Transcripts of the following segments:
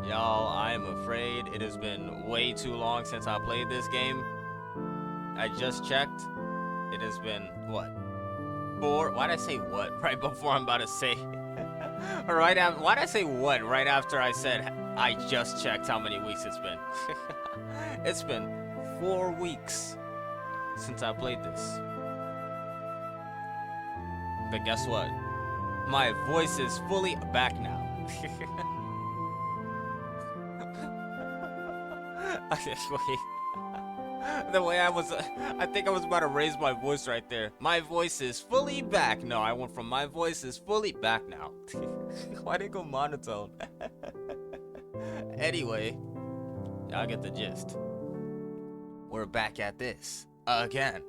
Y'all, I am afraid it has been way too long since I played this game. I just checked. It has been, what? Why'd I say what right before I'm about to say? Right after, why'd I say what right after I said I just checked how many weeks it's been? It's been 4 weeks since I played this. But guess what? My voice is fully back now. Wait. The way I think I was about to raise my voice right there. My voice is fully back. No, I went from my voice is fully back now. Why did it go monotone? Anyway, y'all get the gist. We're back at this again.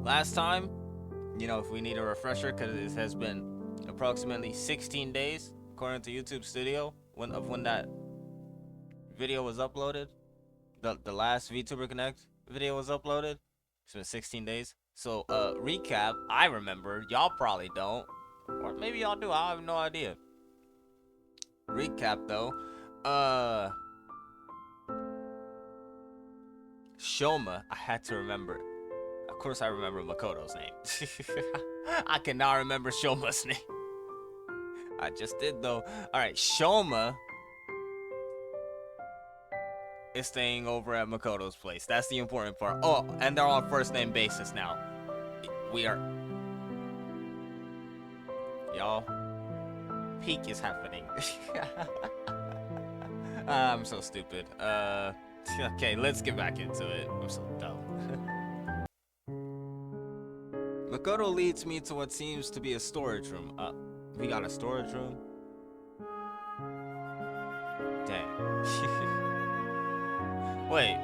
Last time, if we need a refresher, because it has been approximately 16 days, according to YouTube Studio, when that video was uploaded. The last VTuber Connect video was uploaded. It's been 16 days. So, recap. I remember. Y'all probably don't. Or maybe y'all do. I have no idea. Recap, though. Shoma. I had to remember. Of course, I remember Makoto's name. I cannot remember Shoma's name. I just did, though. Alright, Shoma is staying over at Makoto's place. That's the important part. Oh, and they're on first name basis now. We are... Y'all, peak is happening. I'm so stupid. Okay, let's get back into it. I'm so dumb. Makoto leads me to what seems to be a storage room. We got a storage room? Dang. Wait.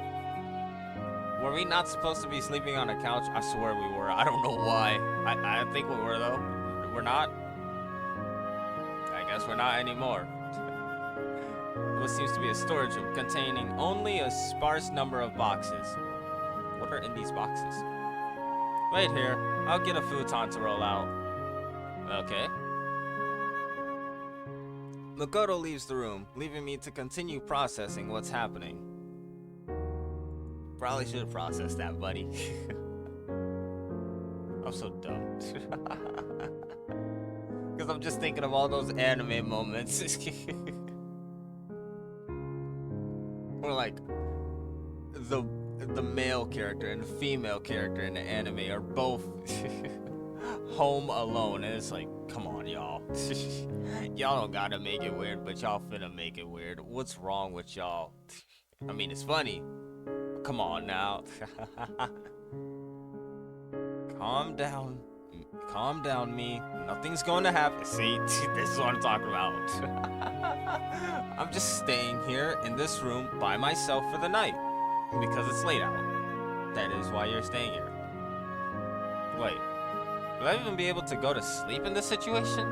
Were we not supposed to be sleeping on a couch? I swear we were. I don't know why. I think we were, though. We're not? I guess we're not anymore. What seems to be a storage room containing only a sparse number of boxes. What are in these boxes? Wait here. I'll get a futon to roll out. Okay. Makoto leaves the room, leaving me to continue processing what's happening. Probably should have processed that, buddy. I'm so dumb. Because I'm just thinking of all those anime moments. Or like the male character and the female character in the anime are both home alone, and it's like, come on, y'all. Y'all don't gotta make it weird, but y'all finna make it weird. What's wrong with y'all? I mean, it's funny. Come on now. Calm down. Calm down, me. Nothing's going to happen. See, this is what I'm talking about. I'm just staying here in this room by myself for the night. Because it's late out. That is why you're staying here. Wait. Will I even be able to go to sleep in this situation?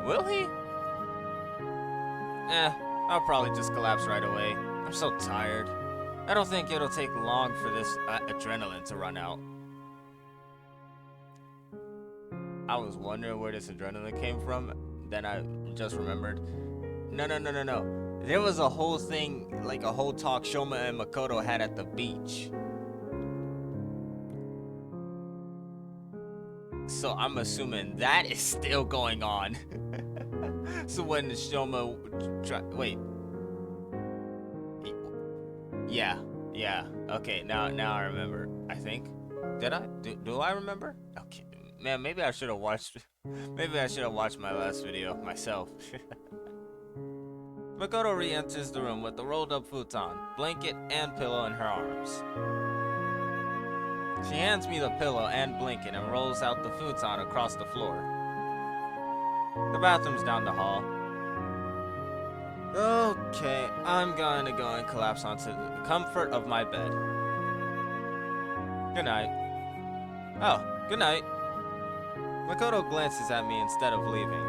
Will he? I'll probably just collapse right away. I'm so tired. I don't think it'll take long for this adrenaline to run out. I was wondering where this adrenaline came from. Then I just remembered. No. There was a whole thing, like a whole talk Shoma and Makoto had at the beach. So I'm assuming that is still going on. So when Shoma... Wait. Yeah. Okay, now I remember. I think. Did I? Do I remember? Okay. Man, maybe I should have watched... Maybe I should have watched my last video myself. Makoto re-enters the room with the rolled up futon, blanket, and pillow in her arms. She hands me the pillow and blanket and rolls out the futon across the floor. The bathroom's down the hall. Okay, I'm going to go and collapse onto the comfort of my bed. Good night. Oh, good night. Makoto glances at me instead of leaving.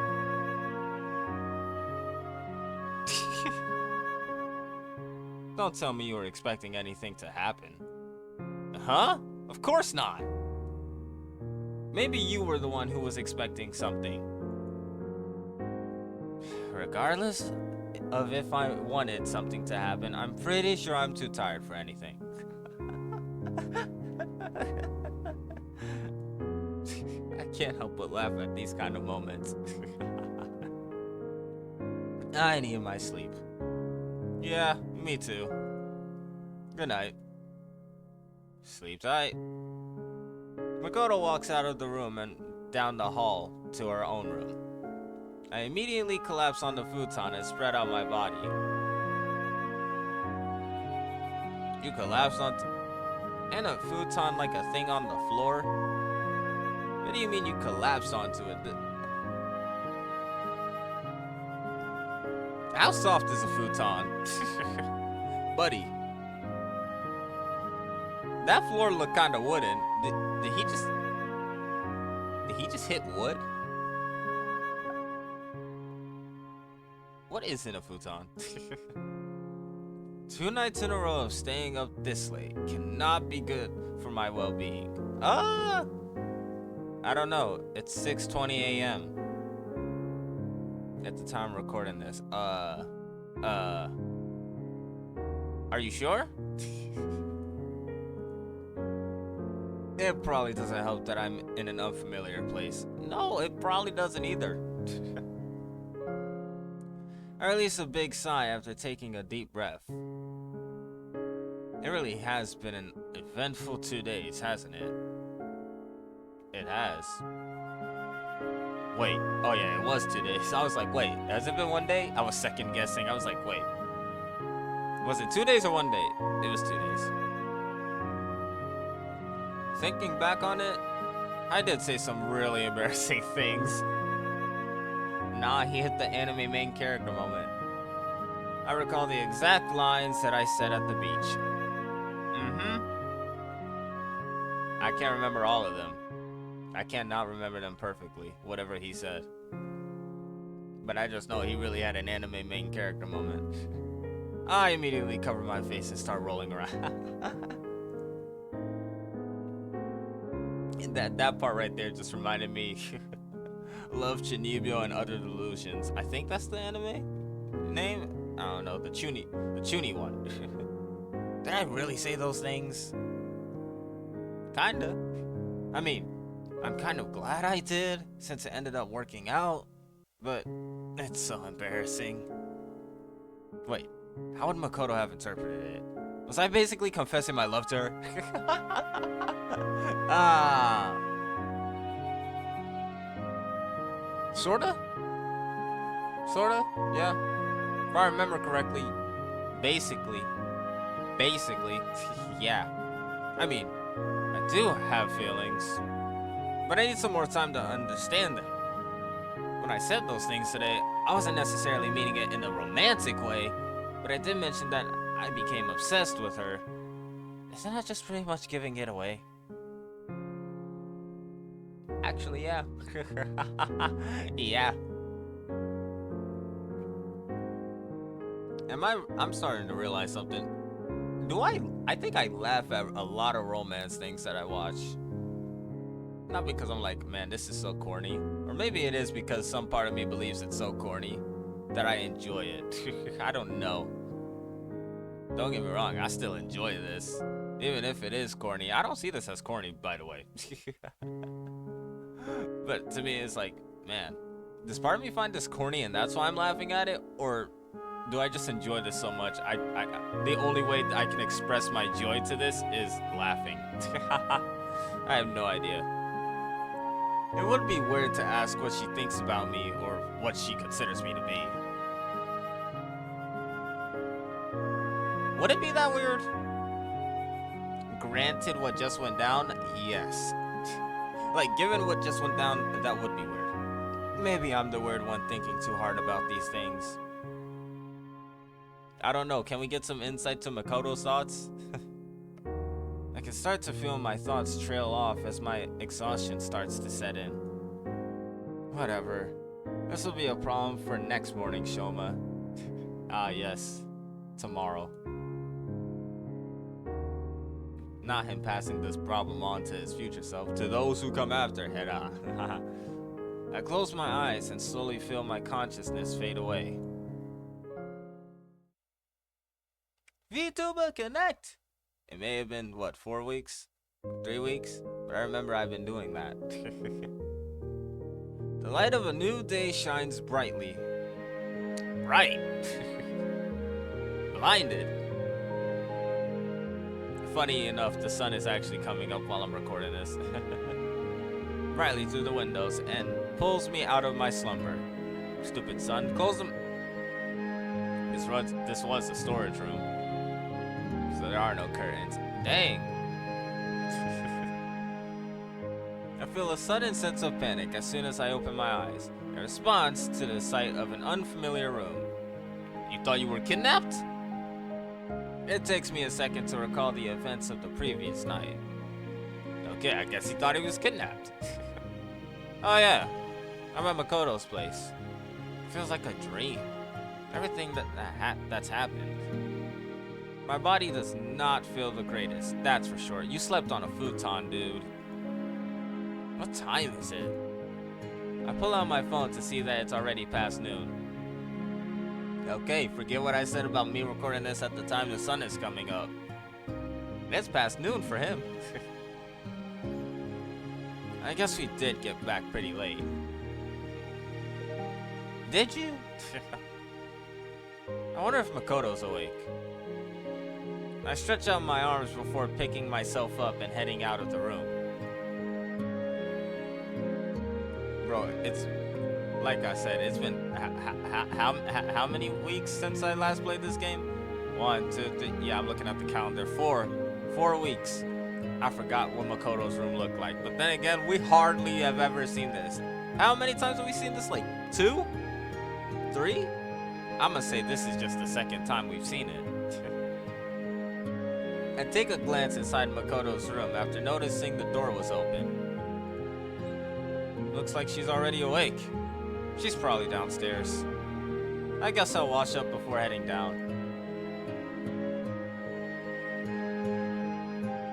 Don't tell me you were expecting anything to happen. Huh? Of course not. Maybe you were the one who was expecting something. Regardless of if I wanted something to happen, I'm pretty sure I'm too tired for anything. I can't help but laugh at these kind of moments. I need my sleep. Yeah, me too. Good night. Sleep tight. Makoto walks out of the room and down the hall to her own room. I immediately collapse on the futon and spread out my body. You collapsed onto... And a futon like a thing on the floor? What do you mean you collapsed onto it? How soft is a futon? Buddy. That floor looked kinda wooden. Did he just hit wood? What is in a futon? 2 nights in a row of staying up this late cannot be good for my well-being. I don't know. It's 6:20 a.m. at the time recording this. Are you sure? It probably doesn't help that I'm in an unfamiliar place. No, it probably doesn't either. I release a big sigh after taking a deep breath. It really has been an eventful 2 days, hasn't it? It has. Wait, oh yeah, it was 2 days. I was like, wait, has it been 1 day? I was second guessing. I was like, wait. Was it 2 days or 1 day? It was 2 days. Thinking back on it, I did say some really embarrassing things. Nah, he hit the anime main character moment. I recall the exact lines that I said at the beach. I can't remember all of them. I cannot remember them perfectly, whatever he said. But I just know he really had an anime main character moment. I immediately cover my face and start rolling around. That part right there just reminded me. Love Chunibyo and Other Delusions. I think that's the anime name? I don't know, the Chuni one. Did I really say those things? Kinda. I mean, I'm kind of glad I did, since it ended up working out, but it's so embarrassing. Wait, how would Makoto have interpreted it? Was I basically confessing my love to her? Sorta? Yeah. If I remember correctly, basically, yeah. I mean, I do have feelings, but I need some more time to understand them. When I said those things today, I wasn't necessarily meaning it in a romantic way, but I did mention that I became obsessed with her. Isn't that just pretty much giving it away? Actually, yeah. Yeah. I'm starting to realize something. I think I laugh at a lot of romance things that I watch. Not because I'm like, man, this is so corny. Or maybe it is because some part of me believes it's so corny that I enjoy it. I don't know. Don't get me wrong, I still enjoy this. Even if it is corny. I don't see this as corny, by the way. But to me, it's like, man, does part of me find this corny and that's why I'm laughing at it? Or do I just enjoy this so much? The only way I can express my joy to this is laughing. I have no idea. It would be weird to ask what she thinks about me or what she considers me to be. Would it be that weird? Granted what just went down, yes. Like, given what just went down, that would be weird. Maybe I'm the weird one thinking too hard about these things. I don't know, can we get some insight to Makoto's thoughts? I can start to feel my thoughts trail off as my exhaustion starts to set in. Whatever. This will be a problem for next morning, Shoma. Ah, yes. Tomorrow. Not him passing this problem on to his future self. To those who come after, Hera. I close my eyes and slowly feel my consciousness fade away. VTuber connect! It may have been, what, 4 weeks? 3 weeks? But I remember I've been doing that. The light of a new day shines brightly. Bright! Blinded. Funny enough, the sun is actually coming up while I'm recording this. Brightly through the windows and pulls me out of my slumber. Stupid sun. Close them. This was a storage room, so there are no curtains. Dang. I feel a sudden sense of panic as soon as I open my eyes in response to the sight of an unfamiliar room. You thought you were kidnapped? It takes me a second to recall the events of the previous night. Okay, I guess he thought he was kidnapped. Oh yeah, I'm at Makoto's place. It feels like a dream. Everything that's happened. My body does not feel the greatest, that's for sure. You slept on a futon, dude. What time is it? I pull out my phone to see that it's already past noon. Okay, forget what I said about me recording this at the time the sun is coming up. It's past noon for him. I guess we did get back pretty late. Did you? I wonder if Makoto's awake. I stretch out my arms before picking myself up and heading out of the room. Bro, it's like I said, it's been how many weeks since I last played this game? 1, 2, 3. Yeah, I'm looking at the calendar. 4 weeks. I forgot what Makoto's room looked like. But then again, we hardly have ever seen this. How many times have we seen this? Like 2? 3? I'm gonna say this is just the second time we've seen it. I take a glance inside Makoto's room after noticing the door was open. Looks like she's already awake. She's probably downstairs. I guess I'll wash up before heading down.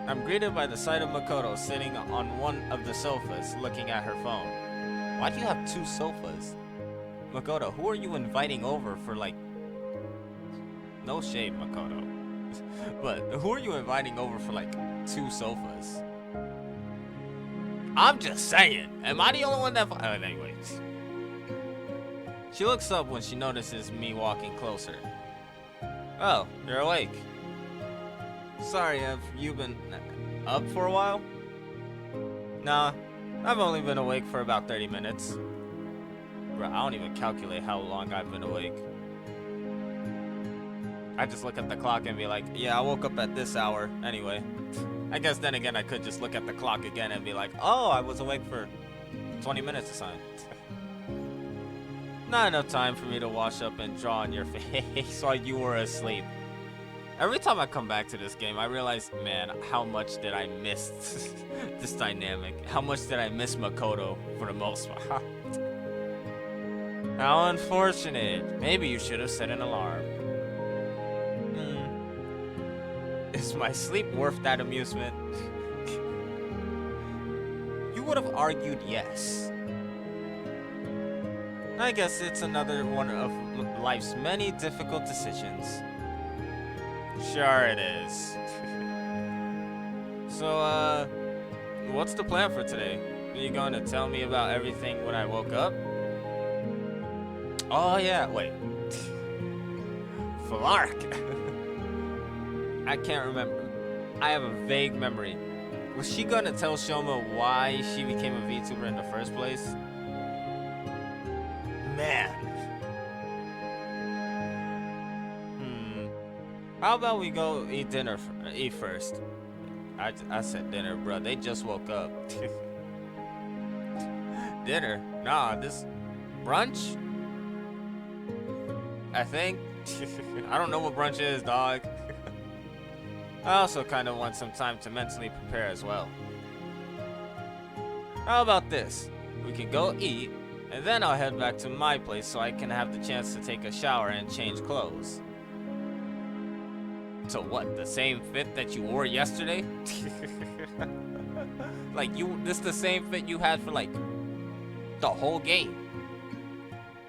I'm greeted by the sight of Makoto sitting on one of the sofas looking at her phone. Why do you have 2 sofas? Makoto, who are you inviting over for, like... No shade, Makoto. But who are you inviting over for, like, 2 sofas? I'm just saying. Am I the only one that... anyways. She looks up when she notices me walking closer. Oh, you're awake. Sorry, have you been up for a while? Nah, I've only been awake for about 30 minutes. Bro, I don't even calculate how long I've been awake. I just look at the clock and be like, yeah, I woke up at this hour anyway. I guess then again, I could just look at the clock again and be like, oh, I was awake for 20 minutes or something. Not enough time for me to wash up and draw on your face while you were asleep. Every time I come back to this game, I realize, man, how much did I miss this dynamic? How much did I miss Makoto for the most part? How unfortunate. Maybe you should have set an alarm. Is my sleep worth that amusement? You would have argued yes. I guess it's another one of life's many difficult decisions. Sure it is. So, what's the plan for today? Are you going to tell me about everything when I woke up? Oh yeah, wait. Flark. I can't remember. I have a vague memory. Was she gonna tell Shoma why she became a VTuber in the first place? Man. How about we go eat dinner? Eat first. I said dinner, bro. They just woke up. Dinner? Nah, this brunch? I think. I don't know what brunch is, dog. I also kind of want some time to mentally prepare as well. How about this? We can go eat, and then I'll head back to my place so I can have the chance to take a shower and change clothes. So what, the same fit that you wore yesterday? Like, this the same fit you had for like The whole game.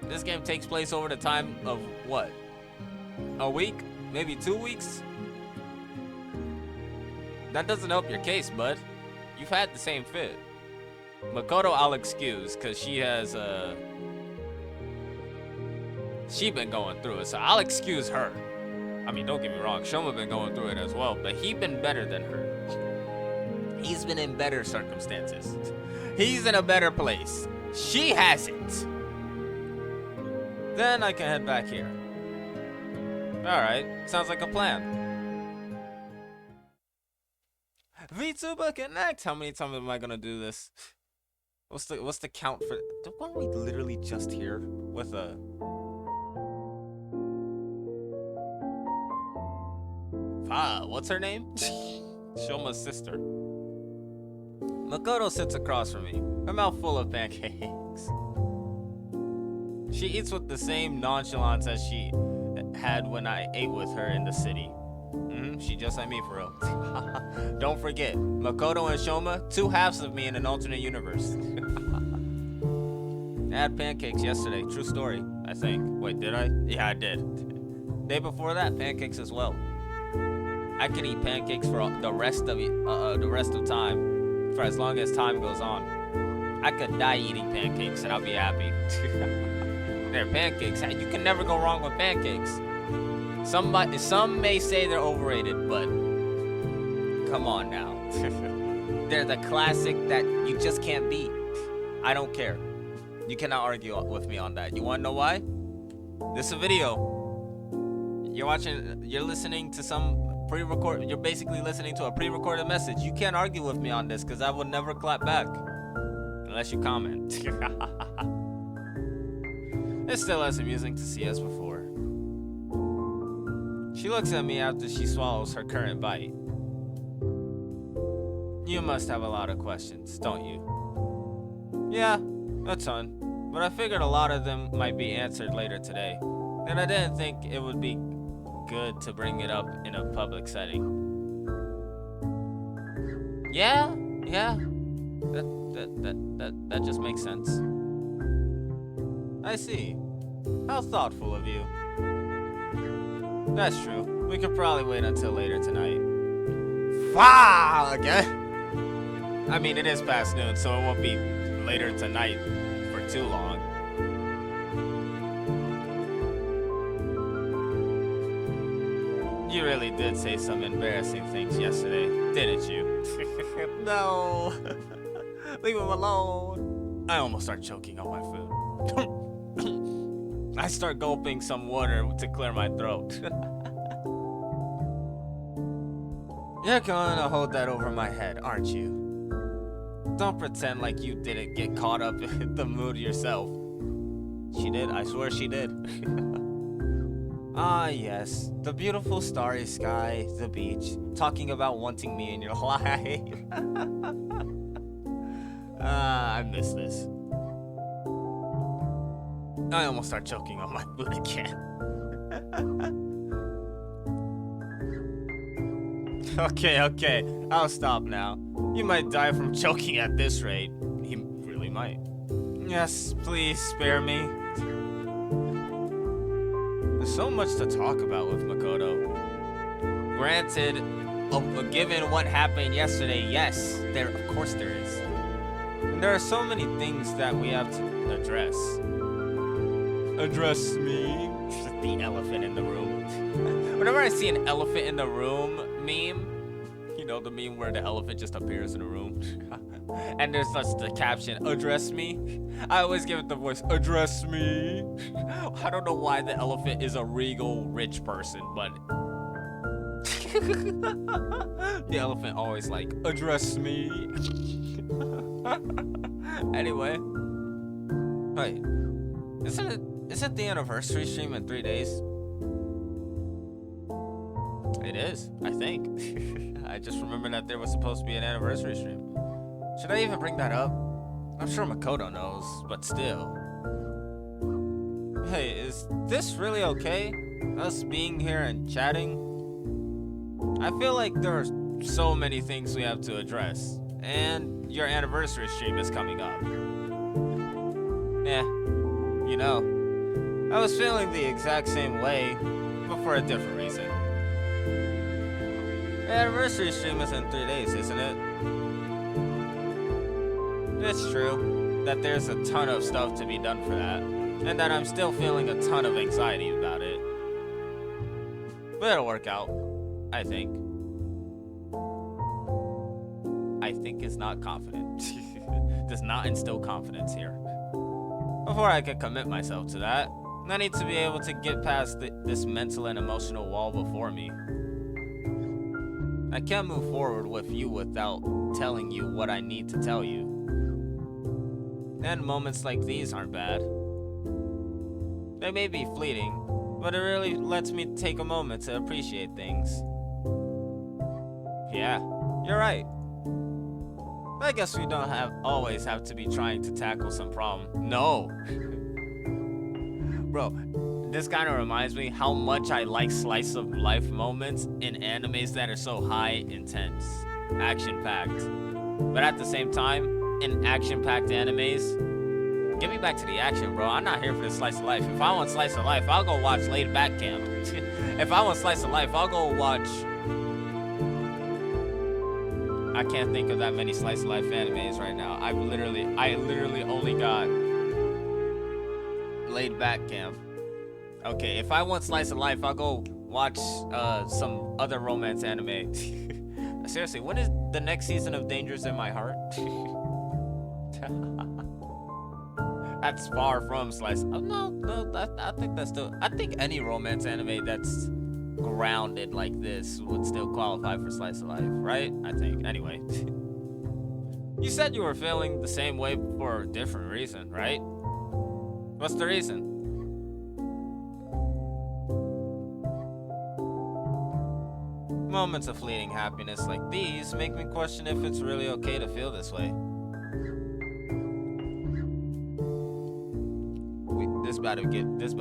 This game takes place over the time of what? A week? Maybe 2 weeks? That doesn't help your case, bud. You've had the same fit. Makoto I'll excuse, because she has, she been going through it, so I'll excuse her. I mean, don't get me wrong, Shoma been going through it as well, but he been better than her. He's been in better circumstances. He's in a better place. She hasn't. Then I can head back here. Alright, sounds like a plan. VTuber Connect! How many times am I gonna do this? What's the count for? Weren't we literally just here with a? What's her name? Shoma's sister. Makoto sits across from me, her mouth full of pancakes. She eats with the same nonchalance as she had when I ate with her in the city. She just like me for real. Don't forget, Makoto and Shoma, two halves of me in an alternate universe. I had pancakes yesterday, true story, I think. Wait, did I? Yeah, I did. Day before that, pancakes as well. I could eat pancakes for the rest of time, for as long as time goes on. I could die eating pancakes and I'll be happy. They're pancakes. You can never go wrong with pancakes. Some may say they're overrated, but come on now. They're the classic that you just can't beat. I don't care. You cannot argue with me on that. You wanna know why? This is a video. You're listening to some you're basically listening to a pre-recorded message. You can't argue with me on this because I will never clap back. Unless you comment. It's still as amusing to see as before. She looks at me after she swallows her current bite. You must have a lot of questions, don't you? Yeah, a ton. But I figured a lot of them might be answered later today. And I didn't think it would be good to bring it up in a public setting. Yeah. That just makes sense. I see. How thoughtful of you. That's true. We could probably wait until later tonight. Again? I mean, it is past noon, so it won't be later tonight for too long. You really did say some embarrassing things yesterday, didn't you? No. Leave him alone. I almost start choking on my food. I start gulping some water to clear my throat. You're gonna hold that over my head, aren't you? Don't pretend like you didn't get caught up in the mood yourself. She did, I swear she did. Ah, yes, the beautiful starry sky, the beach, talking about wanting me in your life. I miss this. I almost start choking on my food again. Okay, I'll stop now. You might die from choking at this rate. You really might. Yes, please spare me. There's so much to talk about with Makoto. Granted, given what happened yesterday, yes, of course there is. And there are so many things that we have to address. Address me. The elephant in the room. Whenever I see an elephant in the room meme, you know, the meme where the elephant just appears in a room, and there's just the caption, address me, I always give it the voice, address me. I don't know why the elephant is a regal rich person, but the elephant always like, address me. Anyway, wait, isn't the anniversary stream in 3 days? It is, I think. I just remember that there was supposed to be an anniversary stream. Should I even bring that up? I'm sure Makoto knows, but still. Hey, is this really okay? Us being here and chatting? I feel like there are so many things we have to address, and your anniversary stream is coming up. Yeah, you know, I was feeling the exact same way, but for a different reason. The anniversary stream is in 3 days, isn't it? It's true that there's a ton of stuff to be done for that, and that I'm still feeling a ton of anxiety about it. But it'll work out, I think. I think is not confident. Does not instill confidence here. Before I can commit myself to that, I need to be able to get past this mental and emotional wall before me. I can't move forward with you without telling you what I need to tell you. And moments like these aren't bad. They may be fleeting, but it really lets me take a moment to appreciate things. Yeah, you're right. I guess we don't always have to be trying to tackle some problem. No. Bro, this kind of reminds me how much I like slice of life moments in animes that are so high intense, action-packed. But at the same time, in action-packed animes, get me back to the action, bro. I'm not here for the slice of life. If I want slice of life, I'll go watch Laid Back Camp. If I want slice of life, I'll go watch... I can't think of that many slice of life animes right now. I literally only got Laid Back Camp. Okay, if I want slice of life, I'll go watch some other romance anime. Seriously, when is the next season of Dangers in My Heart? That's far from slice. Oh, no, I think that's still. I think any romance anime that's grounded like this would still qualify for slice of life, right? I think. Anyway, you said you were feeling the same way for a different reason, right? What's the reason? Moments of fleeting happiness like these make me question if it's really okay to feel this way. This about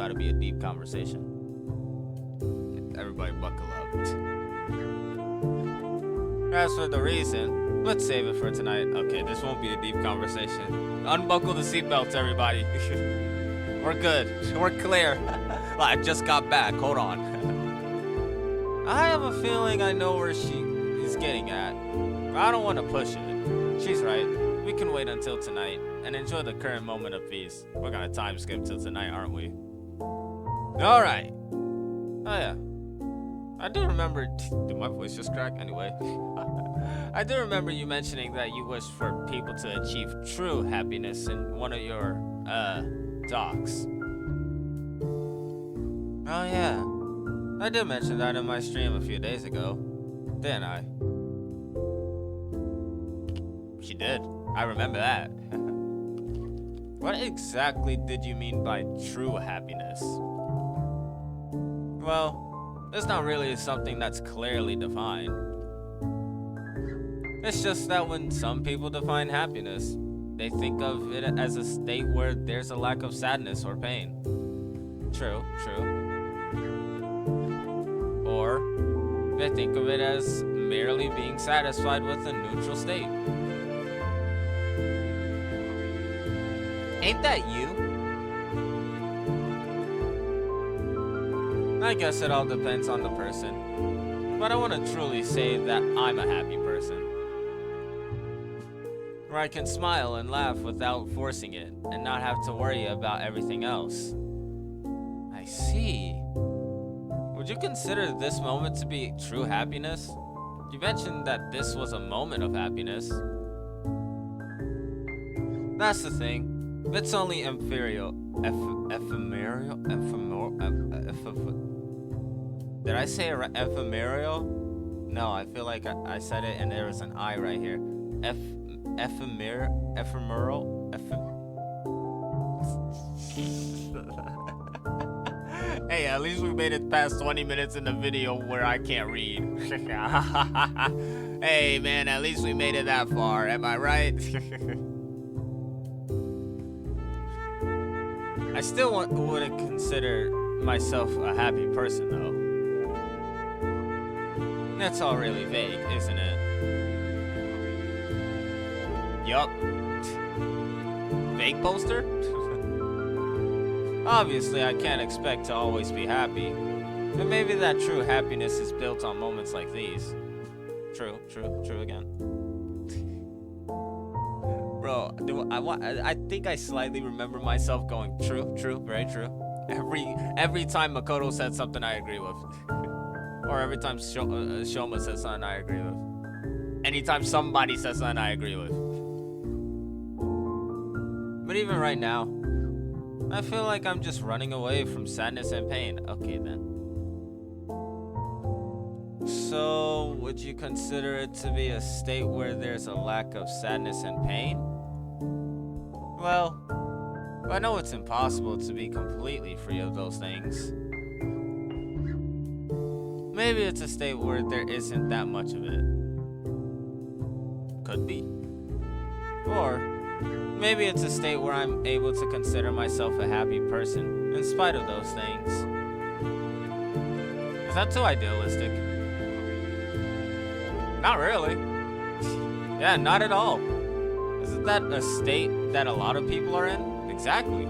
to be a deep conversation. Everybody buckle up. As for the reason, let's save it for tonight. Okay, this won't be a deep conversation. Unbuckle the seatbelts, everybody. We're good. We're clear. I just got back. Hold on. I have a feeling I know where she is getting at. I don't want to push it. She's right. We can wait until tonight and enjoy the current moment of peace. We're gonna time skip till tonight, aren't we? Alright. Oh yeah. I do remember... Did my voice just crack? Anyway. I do remember you mentioning that you wish for people to achieve true happiness in one of your, talks. Oh yeah. I did mention that in my stream a few days ago. Didn't I? She did. I remember that. What exactly did you mean by true happiness? Well, it's not really something that's clearly defined. It's just that when some people define happiness, they think of it as a state where there's a lack of sadness or pain. True. Or they think of it as merely being satisfied with a neutral state. Ain't that you? I guess it all depends on the person, but I want to truly say that I'm a happy person. Where I can smile and laugh without forcing it, and not have to worry about everything else. I see. Would you consider this moment to be true happiness? You mentioned that this was a moment of happiness. That's the thing. It's only ephemeral. Did I say ephemeral? No, I feel like I said it and there was an I right here. Ephemeral. Hey, at least we made it past 20 minutes in the video where I can't read. Hey, man, at least we made it that far. Am I right? I still wouldn't consider myself a happy person, though. That's all really vague, isn't it? Yup. Vague poster? Obviously, I can't expect to always be happy. And maybe that true happiness is built on moments like these. True, true, true again. Bro, I think I slightly remember myself going true, true, very true. Every time Makoto said something I agree with. Or every time Shoma says something I agree with. Anytime somebody says something I agree with. But even right now, I feel like I'm just running away from sadness and pain. Okay then. So, would you consider it to be a state where there's a lack of sadness and pain? Well, I know it's impossible to be completely free of those things. Maybe it's a state where there isn't that much of it. Could be. Or maybe it's a state where I'm able to consider myself a happy person in spite of those things. Is that too idealistic? Not really. Yeah, not at all. Isn't that a state that a lot of people are in? Exactly.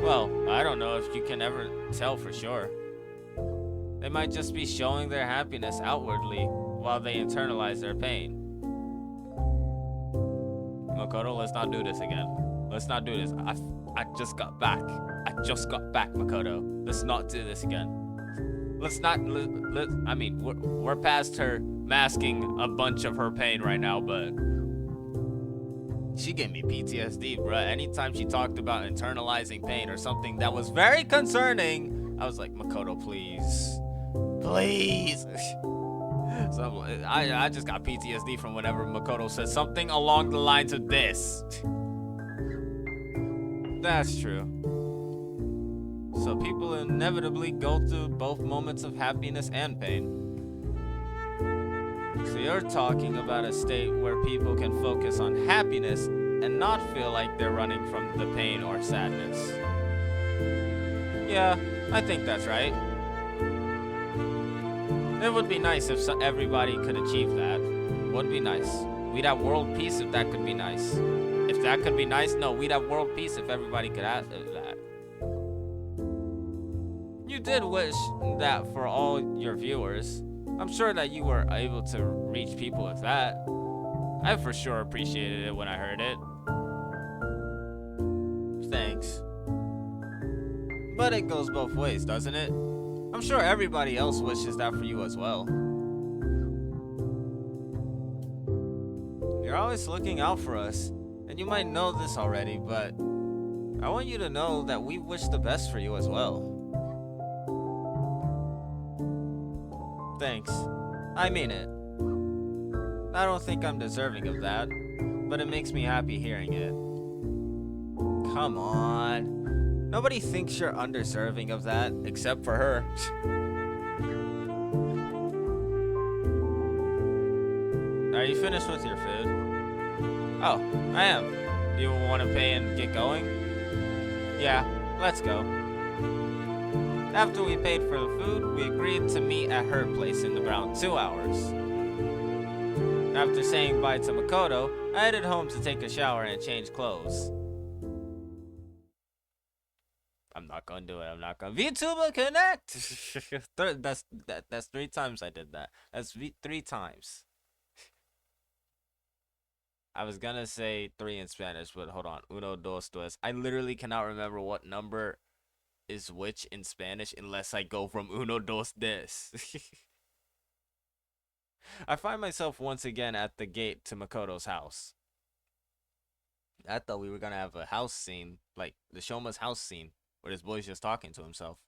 Well, I don't know if you can ever tell for sure. They might just be showing their happiness outwardly while they internalize their pain. Makoto, let's not do this again. Let's not do this. I just got back. I just got back, Makoto. Let's not do this again. Let's not. I mean, we're past her masking a bunch of her pain right now, but she gave me PTSD, bruh. Anytime she talked about internalizing pain or something that was very concerning, I was like, Makoto, please, please. So I just got PTSD from whenever Makoto says something along the lines of this. That's true. So people inevitably go through both moments of happiness and pain. So you're talking about a state where people can focus on happiness and not feel like they're running from the pain or sadness. Yeah, I think that's right. It would be nice if everybody could achieve that. Would be nice. We'd have world peace if that could be nice. If that could be nice, no, we'd have world peace if everybody could have that. You did wish that for all your viewers. I'm sure that you were able to reach people with that. I for sure appreciated it when I heard it. Thanks. But it goes both ways, doesn't it? I'm sure everybody else wishes that for you as well. You're always looking out for us, and you might know this already, but I want you to know that we wish the best for you as well. Thanks. I mean it. I don't think I'm deserving of that, but it makes me happy hearing it. Come on. Nobody thinks you're undeserving of that, except for her. Are you finished with your food? Oh, I am. Do you want to pay and get going? Yeah, let's go. After we paid for the food, we agreed to meet at her place in around 2 hours. After saying bye to Makoto, I headed home to take a shower and change clothes. I'm not gonna do it. I'm not gonna. VTuber connect. That's 3 times I did that. That's 3 times. I was gonna say 3 in Spanish, but hold on. Uno, dos, tres. I literally cannot remember what number is which in Spanish unless I go from uno, dos, des. I find myself once again at the gate to Makoto's house. I thought we were gonna have a house scene, like the Shoma's house scene, where this boy's just talking to himself.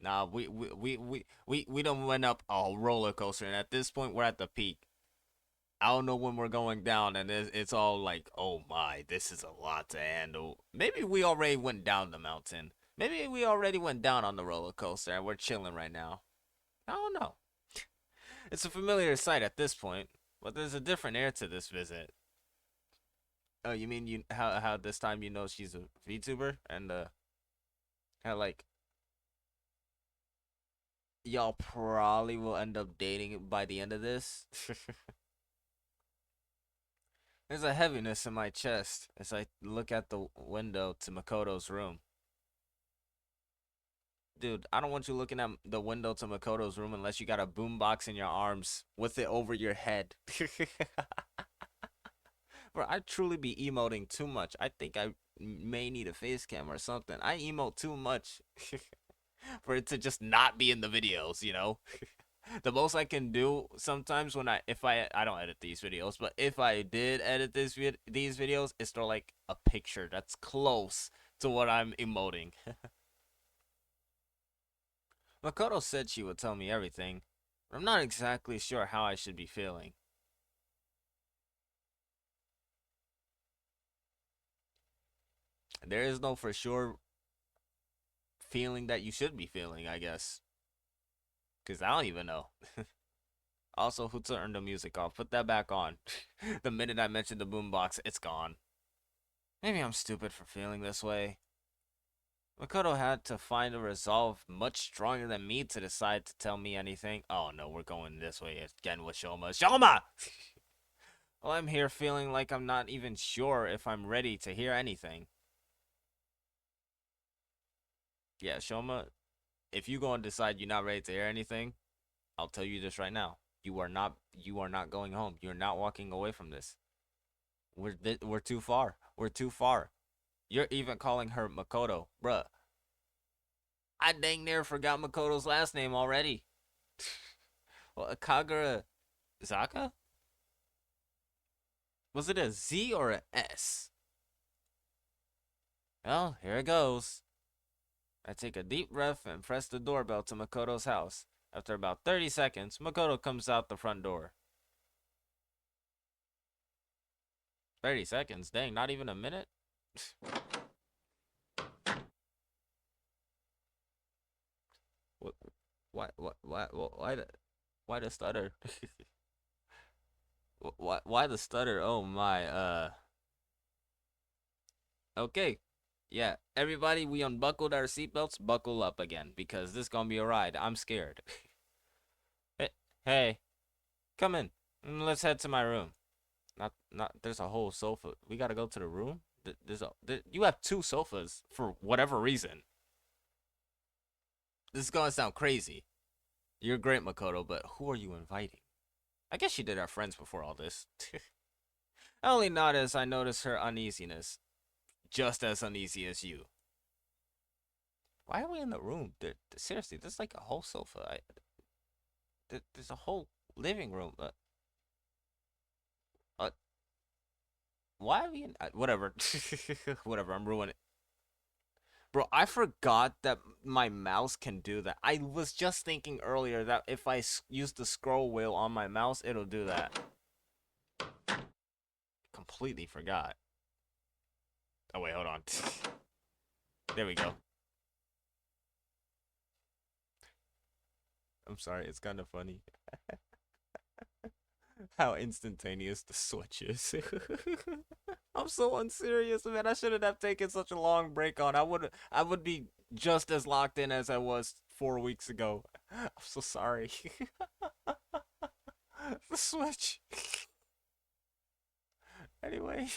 Nah, we done went up a roller coaster, and at this point we're at the peak. I don't know when we're going down, and it's all like, oh my, this is a lot to handle. Maybe we already went down the mountain. Maybe we already went down on the roller coaster, and we're chilling right now. I don't know. It's a familiar sight at this point, but there's a different air to this visit. Oh, you mean how this time you know she's a VTuber and how like y'all probably will end up dating by the end of this? There's a heaviness in my chest as I look at the window to Makoto's room. Dude, I don't want you looking at the window to Makoto's room unless you got a boombox in your arms with it over your head. Bro, I truly be emoting too much. I think I may need a face cam or something. I emote too much for it to just not be in the videos, you know? The most I can do sometimes when I don't edit these videos, but if I did edit these videos, is throw like a picture that's close to what I'm emoting. Makoto said she would tell me everything, but I'm not exactly sure how I should be feeling. There is no for sure feeling that you should be feeling, I guess. Because I don't even know. Also, who turned the music off? Put that back on. The minute I mentioned the boombox, it's gone. Maybe I'm stupid for feeling this way. Makoto had to find a resolve much stronger than me to decide to tell me anything. Oh no, we're going this way again with Shoma. Shoma! Well, I'm here feeling like I'm not even sure if I'm ready to hear anything. Yeah, Shoma, if you go and decide you're not ready to hear anything, I'll tell you this right now. You are not going home. You're not walking away from this. We're too far. We're too far. You're even calling her Makoto. Bruh, I dang near forgot Makoto's last name already. Well, Kagura Zaka? Was it a Z or a S? Well, here it goes. I take a deep breath and press the doorbell to Makoto's house. After about 30 seconds, Makoto comes out the front door. 30 seconds? Dang, not even a minute? What? Why the stutter? Why the stutter? Oh my, okay. Yeah, everybody, we unbuckled our seatbelts. Buckle up again because this gonna be a ride. I'm scared. Hey, hey, come in. Let's head to my room. Not. There's a whole sofa. We gotta go to the room. You have two sofas for whatever reason. This is gonna sound crazy. You're great, Makoto, but who are you inviting? I guess she did our friends before all this. I only nod as I notice her uneasiness, just as uneasy as you. Why are we in the room? Seriously, there's like a whole sofa. There's a whole living room. Uh why are we in? Whatever. Whatever. I'm ruining it. Bro, I forgot that my mouse can do that. I was just thinking earlier that if I use the scroll wheel on my mouse, it'll do that. Completely forgot. Oh, wait, hold on. There we go. I'm sorry, it's kind of funny how instantaneous the switch is. I'm so unserious, man. I shouldn't have taken such a long break on. I would be just as locked in as I was 4 weeks ago. I'm so sorry. The switch. Anyway.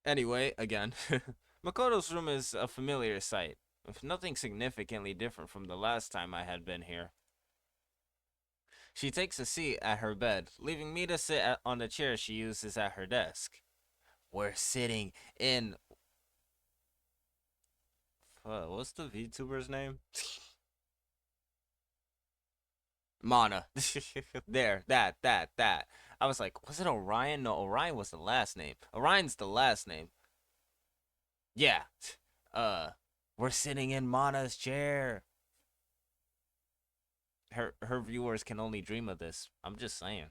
Anyway, again. Makoto's room is a familiar sight, with nothing significantly different from the last time I had been here. She takes a seat at her bed, leaving me to sit on the chair she uses at her desk. We're sitting in. What's the VTuber's name? Mana. There, that. I was like, was it Orion? No, Orion was the last name. Orion's the last name. Yeah. Uh, we're sitting in Mana's chair. Her viewers can only dream of this. I'm just saying.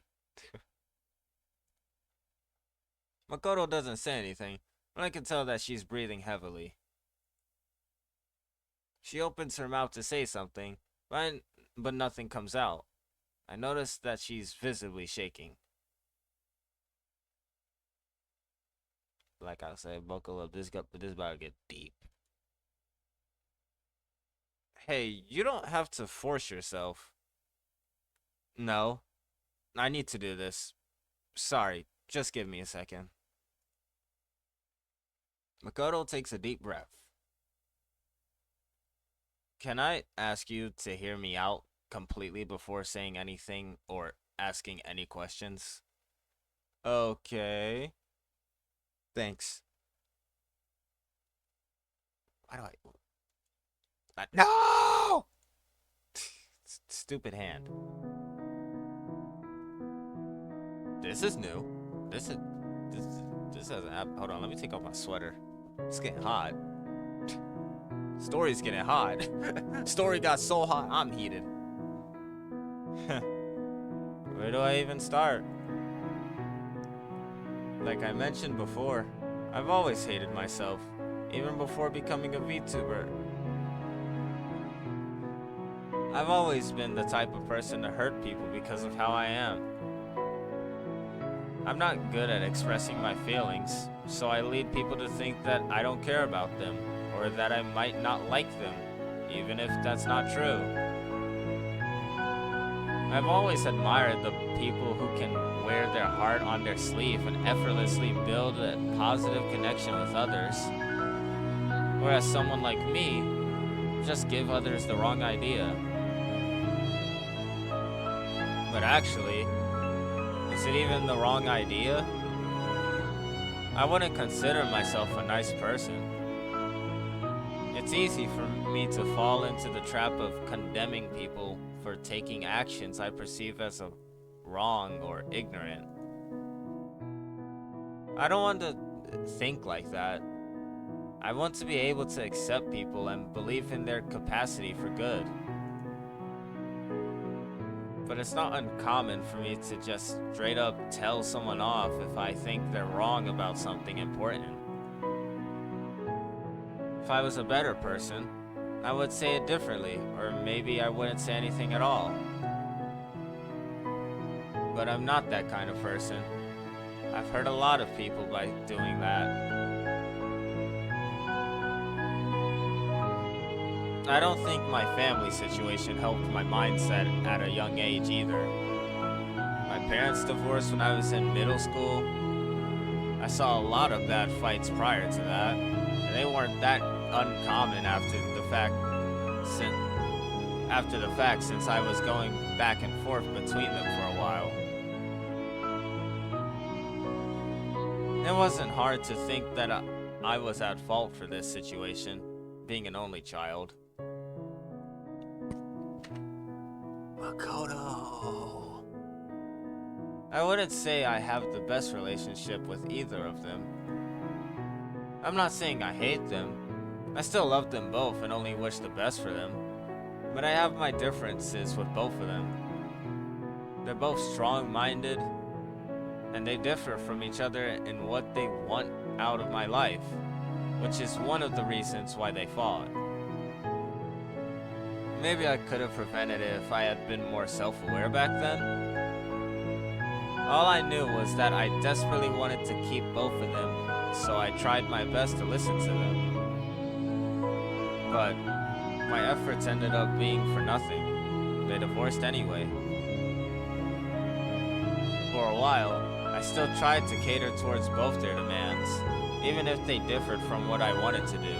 Makoto doesn't say anything, but I can tell that she's breathing heavily. She opens her mouth to say something, but nothing comes out. I notice that she's visibly shaking. Like I said, buckle up. This about to get deep. Hey, you don't have to force yourself. No, I need to do this. Sorry, just give me a second. Makoto takes a deep breath. Can I ask you to hear me out completely before saying anything or asking any questions? Okay. Thanks. Why do No! Stupid hand. This is new. This is. This, this hasn't happened. Hold on, let me take off my sweater. It's getting hot. Story's getting hot. Story got so hot, I'm heated. Where do I even start? Like I mentioned before, I've always hated myself, even before becoming a VTuber. I've always been the type of person to hurt people because of how I am. I'm not good at expressing my feelings, so I lead people to think that I don't care about them, or that I might not like them, even if that's not true. I've always admired the people who can wear their heart on their sleeve and effortlessly build a positive connection with others. Whereas someone like me just give others the wrong idea. But actually, is it even the wrong idea? I wouldn't consider myself a nice person. It's easy for me to fall into the trap of condemning people for taking actions I perceive as wrong or ignorant. I don't want to think like that. I want to be able to accept people and believe in their capacity for good. But it's not uncommon for me to just straight up tell someone off if I think they're wrong about something important. If I was a better person, I would say it differently, or maybe I wouldn't say anything at all. But I'm not that kind of person. I've hurt a lot of people by doing that. I don't think my family situation helped my mindset at a young age either. My parents divorced when I was in middle school. I saw a lot of bad fights prior to that, and they weren't that uncommon after the fact since I was going back and forth between them for a while. It wasn't hard to think that I was at fault for this situation, being an only child. Makoto. I wouldn't say I have the best relationship with either of them. I'm not saying I hate them. I still love them both and only wish the best for them. But I have my differences with both of them. They're both strong-minded, and they differ from each other in what they want out of my life, which is one of the reasons why they fought. Maybe I could have prevented it if I had been more self-aware back then. All I knew was that I desperately wanted to keep both of them, so I tried my best to listen to them. But my efforts ended up being for nothing. They divorced anyway. For a while, I still tried to cater towards both their demands, even if they differed from what I wanted to do.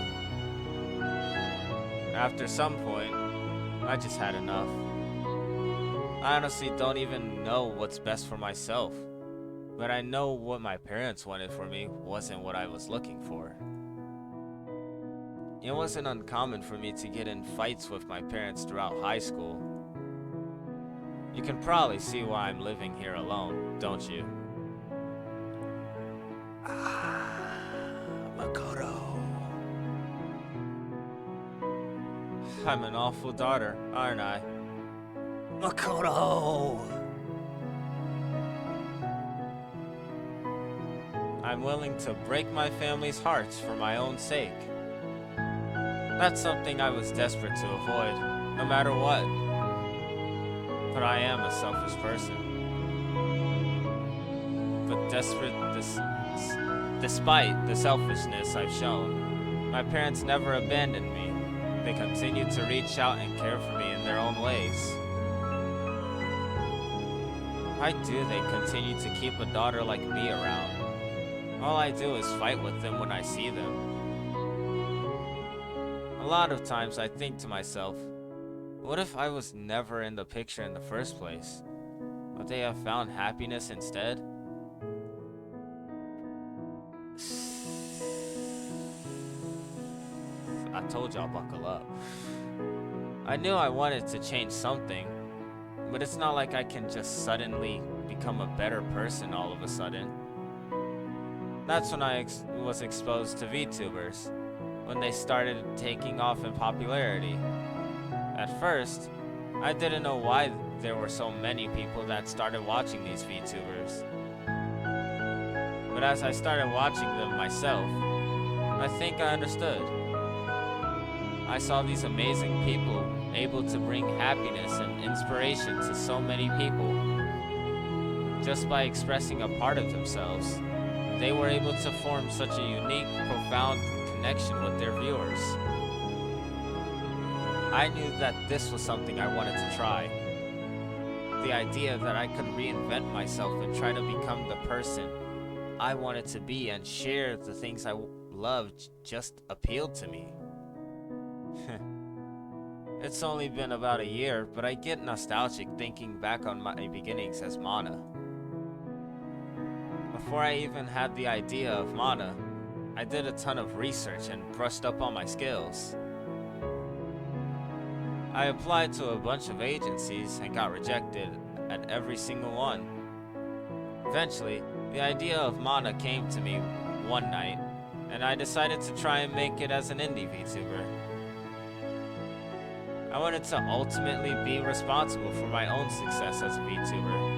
After some point, I just had enough. I honestly don't even know what's best for myself, but I know what my parents wanted for me wasn't what I was looking for. It wasn't uncommon for me to get in fights with my parents throughout high school. You can probably see why I'm living here alone, don't you? Makoto. I'm an awful daughter, aren't I? Makoto! I'm willing to break my family's hearts for my own sake. That's something I was desperate to avoid, no matter what. But I am a selfish person. But despite the selfishness I've shown, my parents never abandoned me. They continued to reach out and care for me in their own ways. Why do they continue to keep a daughter like me around? All I do is fight with them when I see them. A lot of times I think to myself, what if I was never in the picture in the first place? Would they have found happiness instead? I told y'all buckle up. I knew I wanted to change something, but it's not like I can just suddenly become a better person all of a sudden. That's when I was exposed to VTubers, when they started taking off in popularity. At first, I didn't know why there were so many people that started watching these VTubers. But as I started watching them myself, I think I understood. I saw these amazing people able to bring happiness and inspiration to so many people. Just by expressing a part of themselves, they were able to form such a unique, profound connection with their viewers. I knew that this was something I wanted to try. The idea that I could reinvent myself and try to become the person I wanted to be and share the things I loved just appealed to me. It's only been about a year, but I get nostalgic thinking back on my beginnings as Mana. Before I even had the idea of Mana, I did a ton of research and brushed up on my skills. I applied to a bunch of agencies and got rejected at every single one. Eventually, the idea of Mana came to me one night, and I decided to try and make it as an indie VTuber. I wanted to ultimately be responsible for my own success as a VTuber.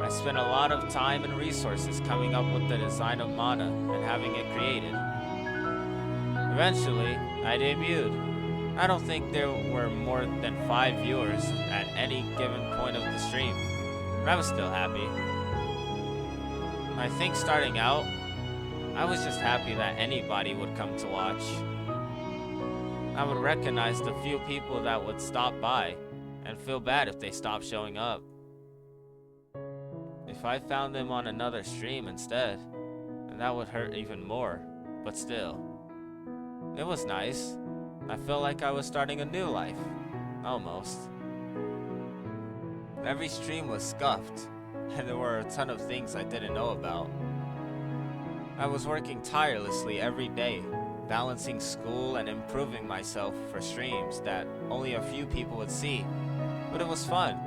I spent a lot of time and resources coming up with the design of Mana and having it created. Eventually, I debuted. I don't think there were more than 5 viewers at any given point of the stream, but I was still happy. I think starting out, I was just happy that anybody would come to watch. I would recognize the few people that would stop by and feel bad if they stopped showing up. If I found them on another stream instead, then that would hurt even more, but still. It was nice. I felt like I was starting a new life. Almost. Every stream was scuffed, and there were a ton of things I didn't know about. I was working tirelessly every day, balancing school and improving myself for streams that only a few people would see, but it was fun.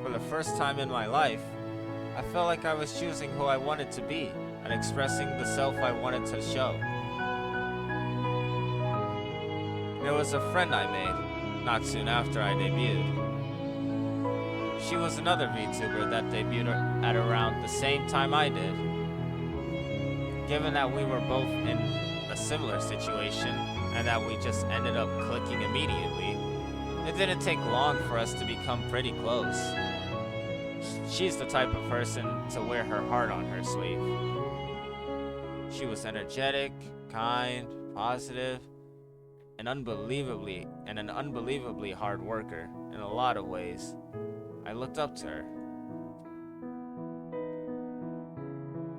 For the first time in my life, I felt like I was choosing who I wanted to be and expressing the self I wanted to show. There was a friend I made, not soon after I debuted. She was another VTuber that debuted at around the same time I did. Given that we were both in a similar situation and that we just ended up clicking immediately, it didn't take long for us to become pretty close. She's the type of person to wear her heart on her sleeve. She was energetic, kind, positive, and an unbelievably hard worker in a lot of ways. I looked up to her.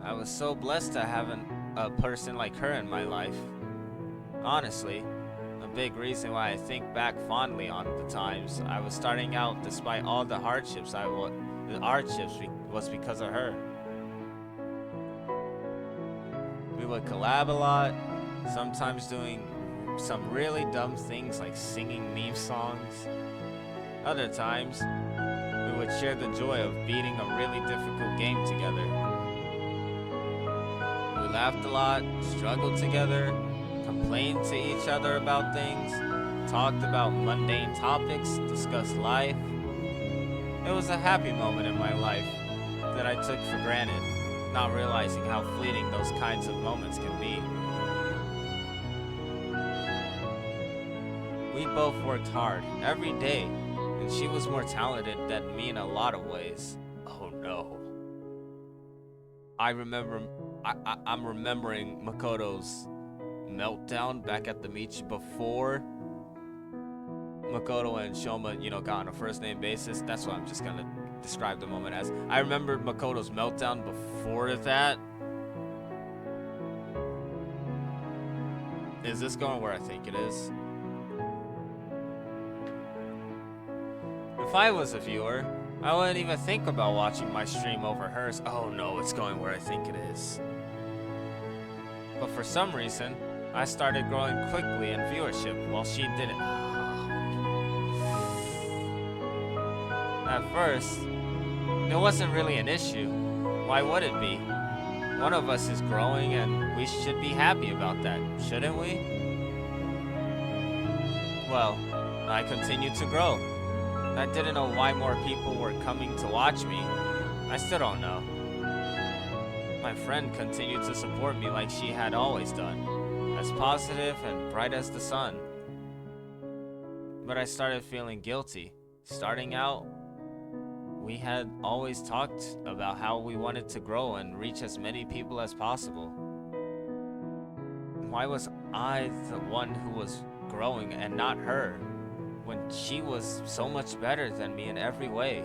I was so blessed to have a person like her in my life. Honestly, a big reason why I think back fondly on the times I was starting out despite all the hardships was because of her. We would collab a lot, sometimes doing some really dumb things like singing meme songs. Other times, we would share the joy of beating a really difficult game together. We laughed a lot, struggled together, complained to each other about things, talked about mundane topics, discussed life. It was a happy moment in my life that I took for granted, not realizing how fleeting those kinds of moments can be. We both worked hard every day, and she was more talented than me in a lot of ways. Oh no. I'm remembering Makoto's meltdown back at the beach before Makoto and Shoma, got on a first name basis. That's what I'm just gonna describe the moment as. I remembered Makoto's meltdown before that. Is this going where I think it is? If I was a viewer, I wouldn't even think about watching my stream over hers. Oh no, it's going where I think it is. But for some reason, I started growing quickly in viewership while she didn't. At first, it wasn't really an issue. Why would it be? One of us is growing and we should be happy about that, shouldn't we? Well, I continued to grow. I didn't know why more people were coming to watch me. I still don't know. My friend continued to support me like she had always done, as positive and bright as the sun. But I started feeling guilty. Starting out, we had always talked about how we wanted to grow and reach as many people as possible. Why was I the one who was growing and not her, when she was so much better than me in every way?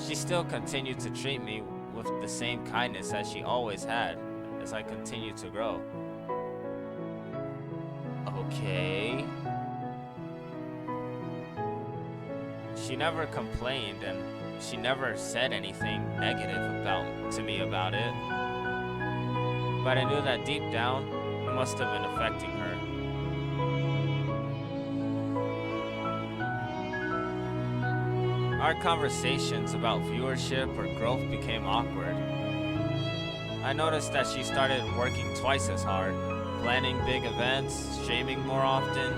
She still continued to treat me with the same kindness as she always had as I continued to grow. Okay. She never complained and she never said anything negative to me about it. But I knew that deep down, it must have been affecting her. Our conversations about viewership or growth became awkward. I noticed that she started working twice as hard, planning big events, streaming more often,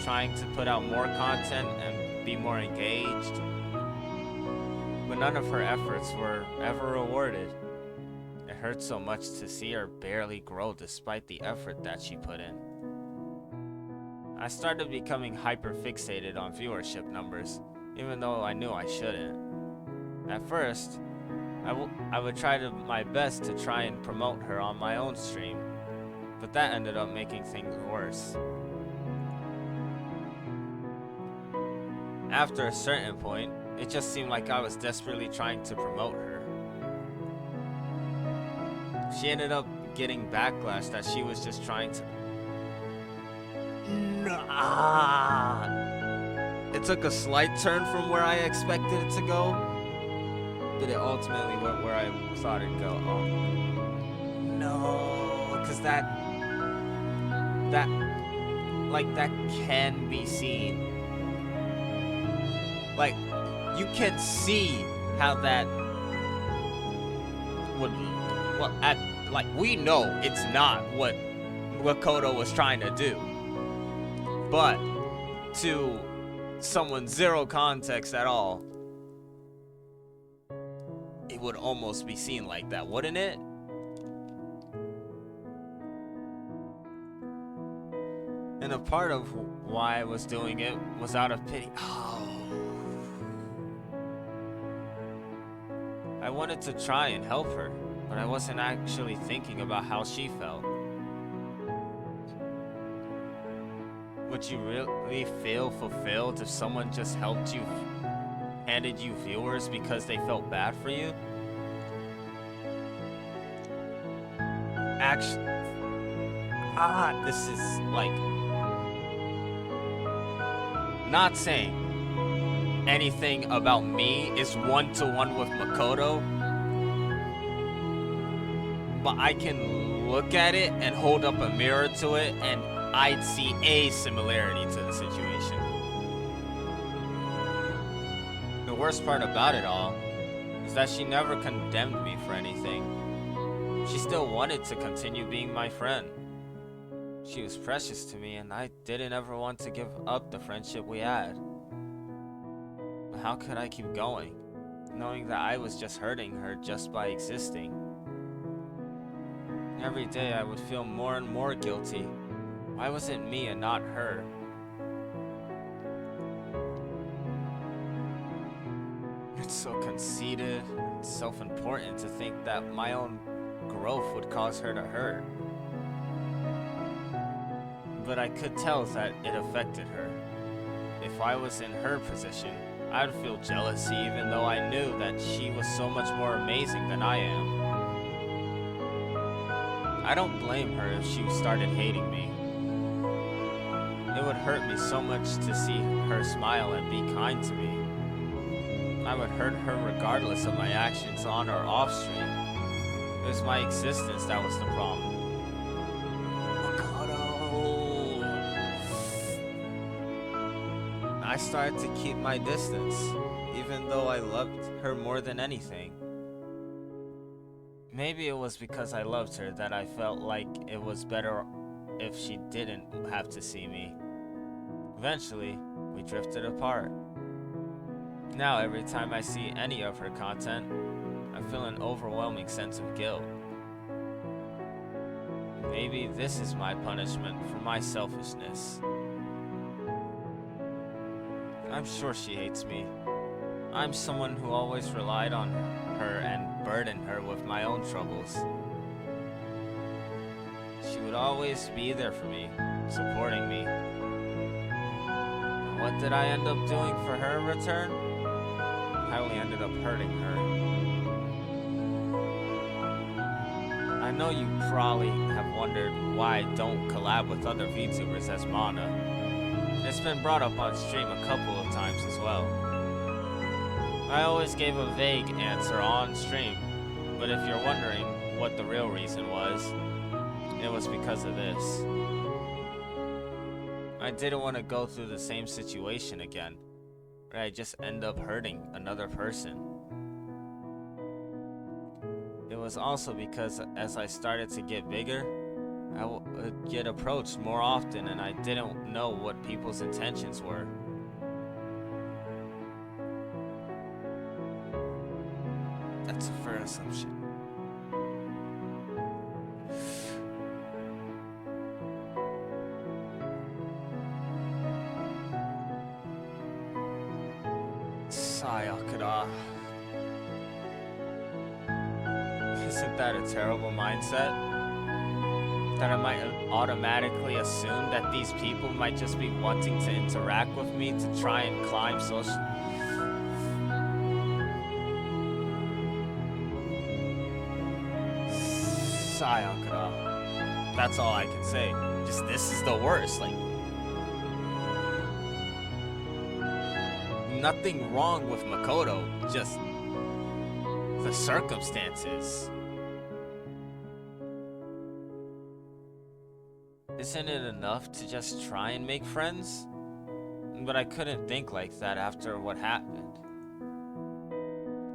trying to put out more content and be more engaged. But none of her efforts were ever rewarded. It hurt so much to see her barely grow despite the effort that she put in. I started becoming hyper fixated on viewership numbers, even though I knew I shouldn't. At first, I would try my best to try and promote her on my own stream, but that ended up making things worse. After a certain point, it just seemed like I was desperately trying to promote her. She ended up getting backlash that she was just trying to... Nah. It took a slight turn from where I expected it to go, but it ultimately went where I thought it'd go. Oh. No, because that can be seen. Like, you can see how that would, we know it's not what Makoto was trying to do. But to someone zero context at all, it would almost be seen like that, wouldn't it? And a part of why I was doing it was out of pity. I wanted to try and help her, but I wasn't actually thinking about how she felt. Would you really feel fulfilled if someone just helped you, handed you viewers because they felt bad for you? Actually, this is like, not saying anything about me is one-to-one with Makoto, but I can look at it and hold up a mirror to it and I'd see a similarity to the situation. The worst part about it all is that she never condemned me for anything. She still wanted to continue being my friend. She was precious to me and I didn't ever want to give up the friendship we had. But how could I keep going, knowing that I was just hurting her just by existing? Every day I would feel more and more guilty. Why was it me and not her? It's so conceited and self-important to think that my own growth would cause her to hurt. But I could tell that it affected her. if I was in her position, I'd feel jealousy even though I knew that she was so much more amazing than I am. I don't blame her if she started hating me. It would hurt me so much to see her smile and be kind to me. I would hurt her regardless of my actions on or off stream. It was my existence that was the problem. I started to keep my distance, even though I loved her more than anything. Maybe it was because I loved her that I felt like it was better if she didn't have to see me. Eventually, we drifted apart. Now, every time I see any of her content, I feel an overwhelming sense of guilt. Maybe this is my punishment for my selfishness. I'm sure she hates me. I'm someone who always relied on her and burdened her with my own troubles. She would always be there for me, supporting me. And what did I end up doing for her in return? I only ended up hurting her. I know you probably have wondered why I don't collab with other VTubers as Mana. It's been brought up on stream a couple of times as well. I always gave a vague answer on stream, but if you're wondering what the real reason was, it was because of this. I didn't want to go through the same situation again, where I just end up hurting another person. It was also because as I started to get bigger, I would get approached more often and I didn't know what people's intentions were. That's a fair assumption. Sayakura. Isn't that a terrible mindset? That I might automatically assume that these people might just be wanting to interact with me to try and climb social. Sayakura. That's all I can say. Just this is the worst. Like, nothing wrong with Makoto, just the circumstances. Isn't it enough to just try and make friends? But I couldn't think like that after what happened.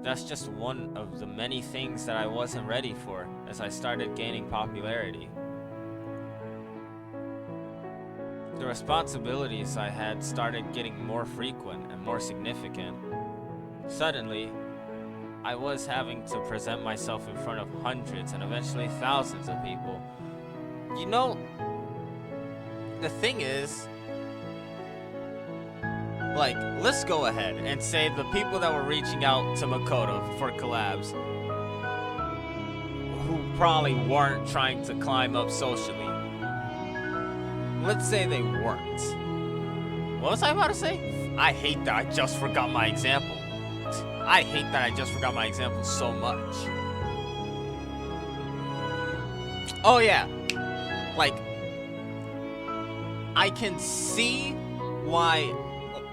That's just one of the many things that I wasn't ready for as I started gaining popularity. The responsibilities I had started getting more frequent and more significant. Suddenly, I was having to present myself in front of hundreds and eventually thousands of people. You know, the thing is, like, let's go ahead and say the people that were reaching out to Makoto for collabs, who probably weren't trying to climb up socially. Let's say they weren't. What was I about to say? I hate that I just forgot my example. I hate that I just forgot my example so much. Oh yeah, like, I can see why,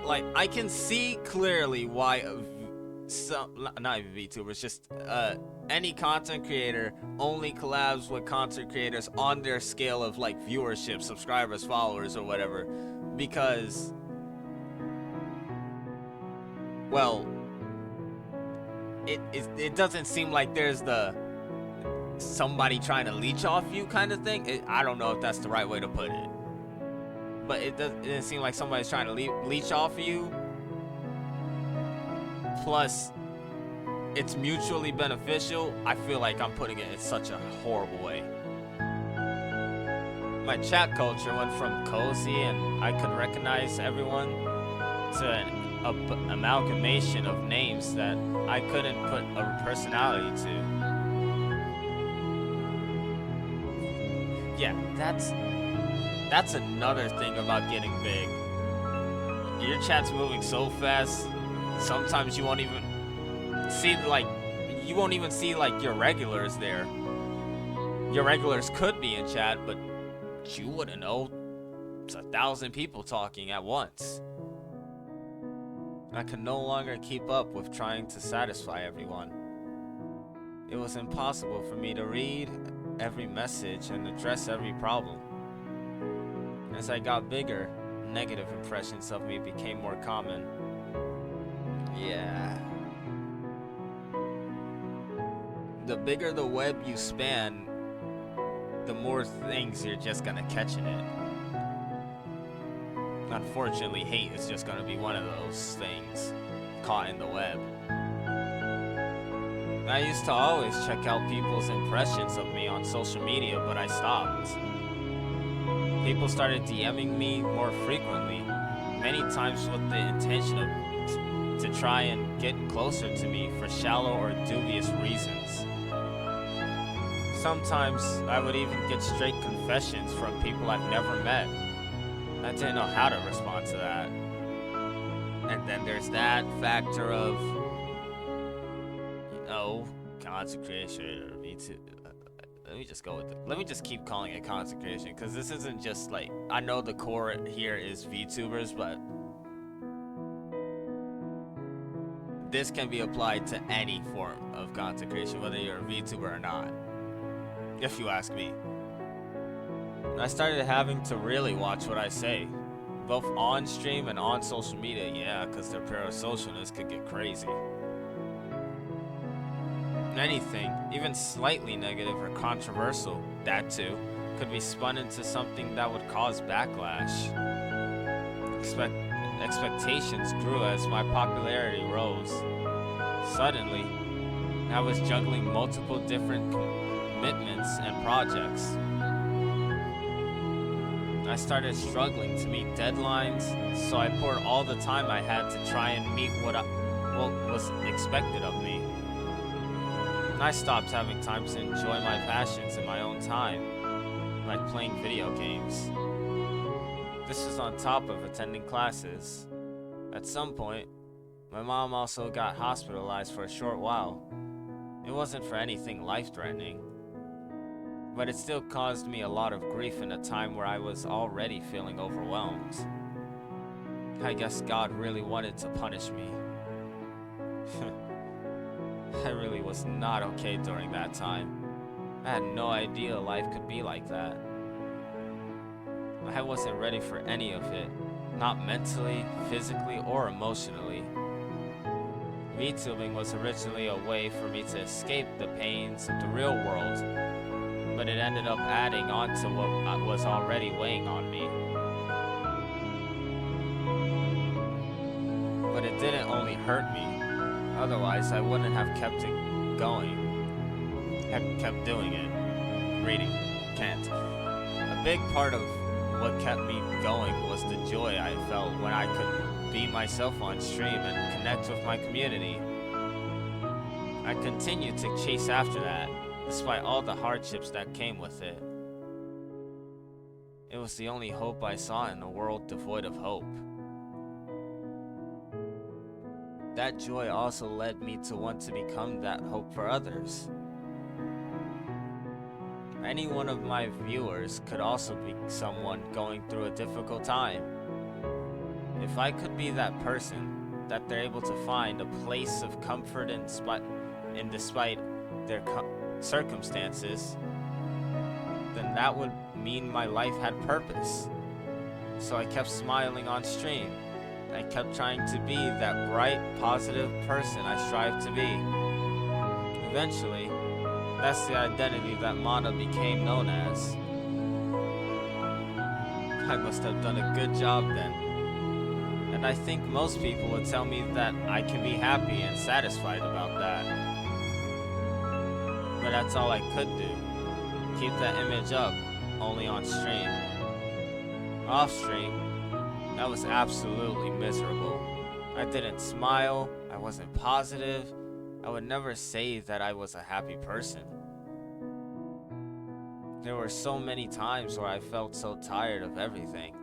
like, I can see clearly why some, not even VTubers, just any content creator only collabs with content creators on their scale of, like, viewership, subscribers, followers, or whatever, because, well, it doesn't seem like there's the somebody trying to leech off you kind of thing. I don't know if that's the right way to put it. But it doesn't seem like somebody's trying to leech off of you. Plus, it's mutually beneficial. I feel like I'm putting it in such a horrible way. My chat culture went from cozy and I could recognize everyone to an amalgamation of names that I couldn't put a personality to. Yeah, that's another thing about getting big. your chat's moving so fast. Sometimes you won't even see like your regulars there. Your regulars could be in chat, but you wouldn't know. It's 1,000 people talking at once. I could no longer keep up with trying to satisfy everyone. It was impossible for me to read every message and address every problem. As I got bigger, negative impressions of me became more common. Yeah. The bigger the web you span, the more things you're just gonna catch in it. Unfortunately, hate is just gonna be one of those things caught in the web. I used to always check out people's impressions of me on social media, but I stopped. People started DMing me more frequently, many times with the intention of to try and get closer to me for shallow or dubious reasons. Sometimes I would even get straight confessions from people I've never met. I didn't know how to respond to that. And then there's that factor of, content creation or VTuber. Let me just go with it. Let me just keep calling it content creation, because this isn't just like, I know the core here is VTubers, but this can be applied to any form of content creation, whether you're a VTuber or not, if you ask me. I started having to really watch what I say, both on stream and on social media, yeah, because their parasocialness could get crazy. Anything, even slightly negative or controversial, that too, could be spun into something that would cause backlash. Expectations grew as my popularity rose. Suddenly, I was juggling multiple different commitments and projects. I started struggling to meet deadlines, so I poured all the time I had to try and meet what was expected of me. I stopped having time to enjoy my passions in my own time, like playing video games. This is on top of attending classes. At some point, my mom also got hospitalized for a short while. It wasn't for anything life-threatening, but it still caused me a lot of grief in a time where I was already feeling overwhelmed. I guess God really wanted to punish me. I really was not okay during that time. I had no idea life could be like that. I wasn't ready for any of it, not mentally, physically, or emotionally. VTubing was originally a way for me to escape the pains of the real world, but it ended up adding on to what was already weighing on me. But it didn't only hurt me. Otherwise, I wouldn't have kept it going. Kept doing it. Reading. Can't. A big part of what kept me going was the joy I felt when I could be myself on stream and connect with my community. I continued to chase after that, despite all the hardships that came with it. It was the only hope I saw in a world devoid of hope. That joy also led me to want to become that hope for others. Any one of my viewers could also be someone going through a difficult time. If I could be that person that they're able to find a place of comfort despite their circumstances, then that would mean my life had purpose. So I kept smiling on stream. I kept trying to be that bright, positive person I strive to be. Eventually, that's the identity that Mana became known as. I must have done a good job then. And I think most people would tell me that I can be happy and satisfied about that. But that's all I could do. Keep that image up, only on stream. Off stream, I was absolutely miserable. I didn't smile, I wasn't positive, I would never say that I was a happy person. There were so many times where I felt so tired of everything.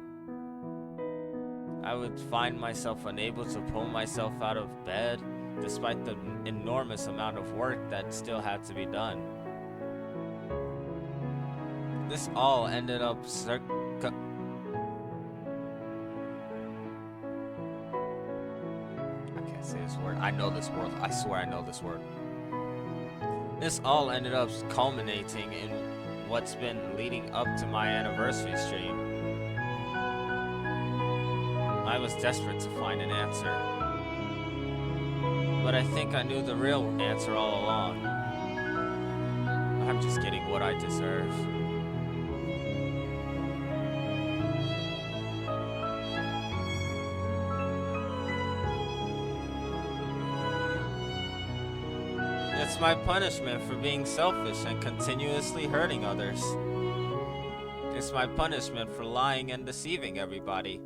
I would find myself unable to pull myself out of bed, despite the enormous amount of work that still had to be done. This all ended up I can't say this word. I know this word. I swear I know this word. This all ended up culminating in what's been leading up to my anniversary stream. I was desperate to find an answer, but I think I knew the real answer all along. I'm just getting what I deserve. It's my punishment for being selfish and continuously hurting others. It's my punishment for lying and deceiving everybody.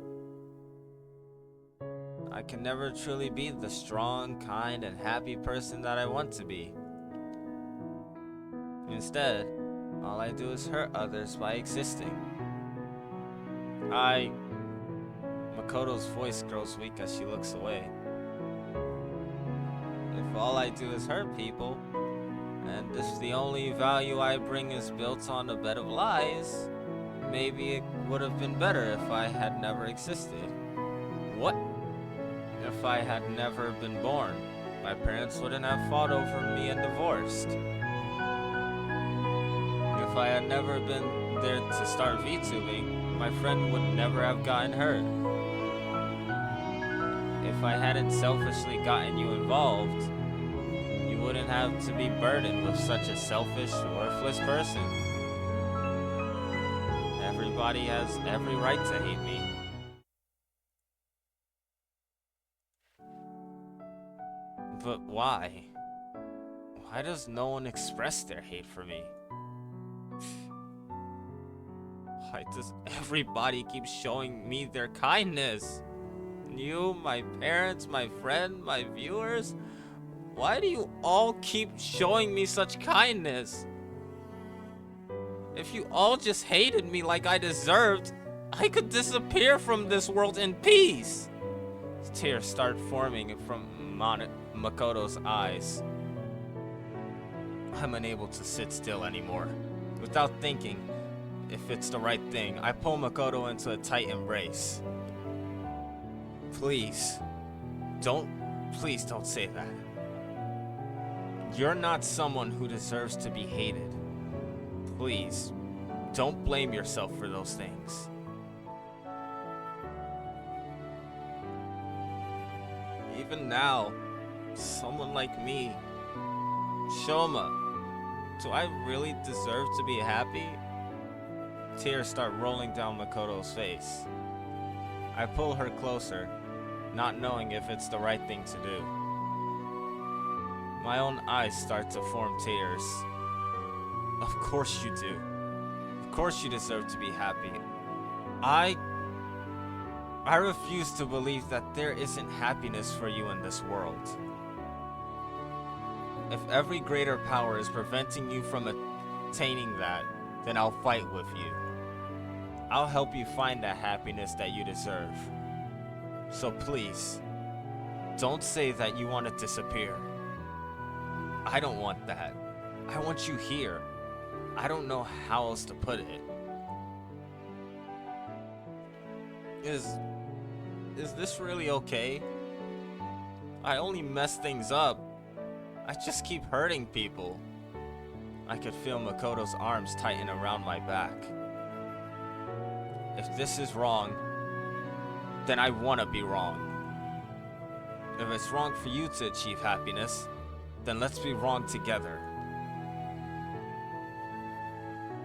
I can never truly be the strong, kind, and happy person that I want to be. Instead, all I do is hurt others by existing. Makoto's voice grows weak as she looks away. If all I do is hurt people, and if the only value I bring is built on a bed of lies, maybe it would have been better if I had never existed. What? If I had never been born, my parents wouldn't have fought over me and divorced. If I had never been there to start VTubing, my friend would never have gotten hurt. If I hadn't selfishly gotten you involved, you wouldn't have to be burdened with such a selfish, worthless person. Everybody has every right to hate me. But why? Why does no one express their hate for me? Why does everybody keep showing me their kindness? You, my parents, my friend, my viewers? Why do you all keep showing me such kindness? If you all just hated me like I deserved, I could disappear from this world in peace. Tears start forming from Makoto's eyes. I'm unable to sit still anymore. Without thinking if it's the right thing, I pull Makoto into a tight embrace. Please don't say that. You're not someone who deserves to be hated. Please, don't blame yourself for those things. Even now, someone like me, Shoma, do I really deserve to be happy? Tears start rolling down Makoto's face. I pull her closer, not knowing if it's the right thing to do. My own eyes start to form tears. Of course you do. Of course you deserve to be happy. I refuse to believe that there isn't happiness for you in this world. If every greater power is preventing you from attaining that, then I'll fight with you. I'll help you find that happiness that you deserve. So please, don't say that you want to disappear. I don't want that. I want you here. I don't know how else to put it. Is this really okay? I only mess things up. I just keep hurting people. I could feel Makoto's arms tighten around my back. If this is wrong, then I want to be wrong. If it's wrong for you to achieve happiness, then let's be wrong together.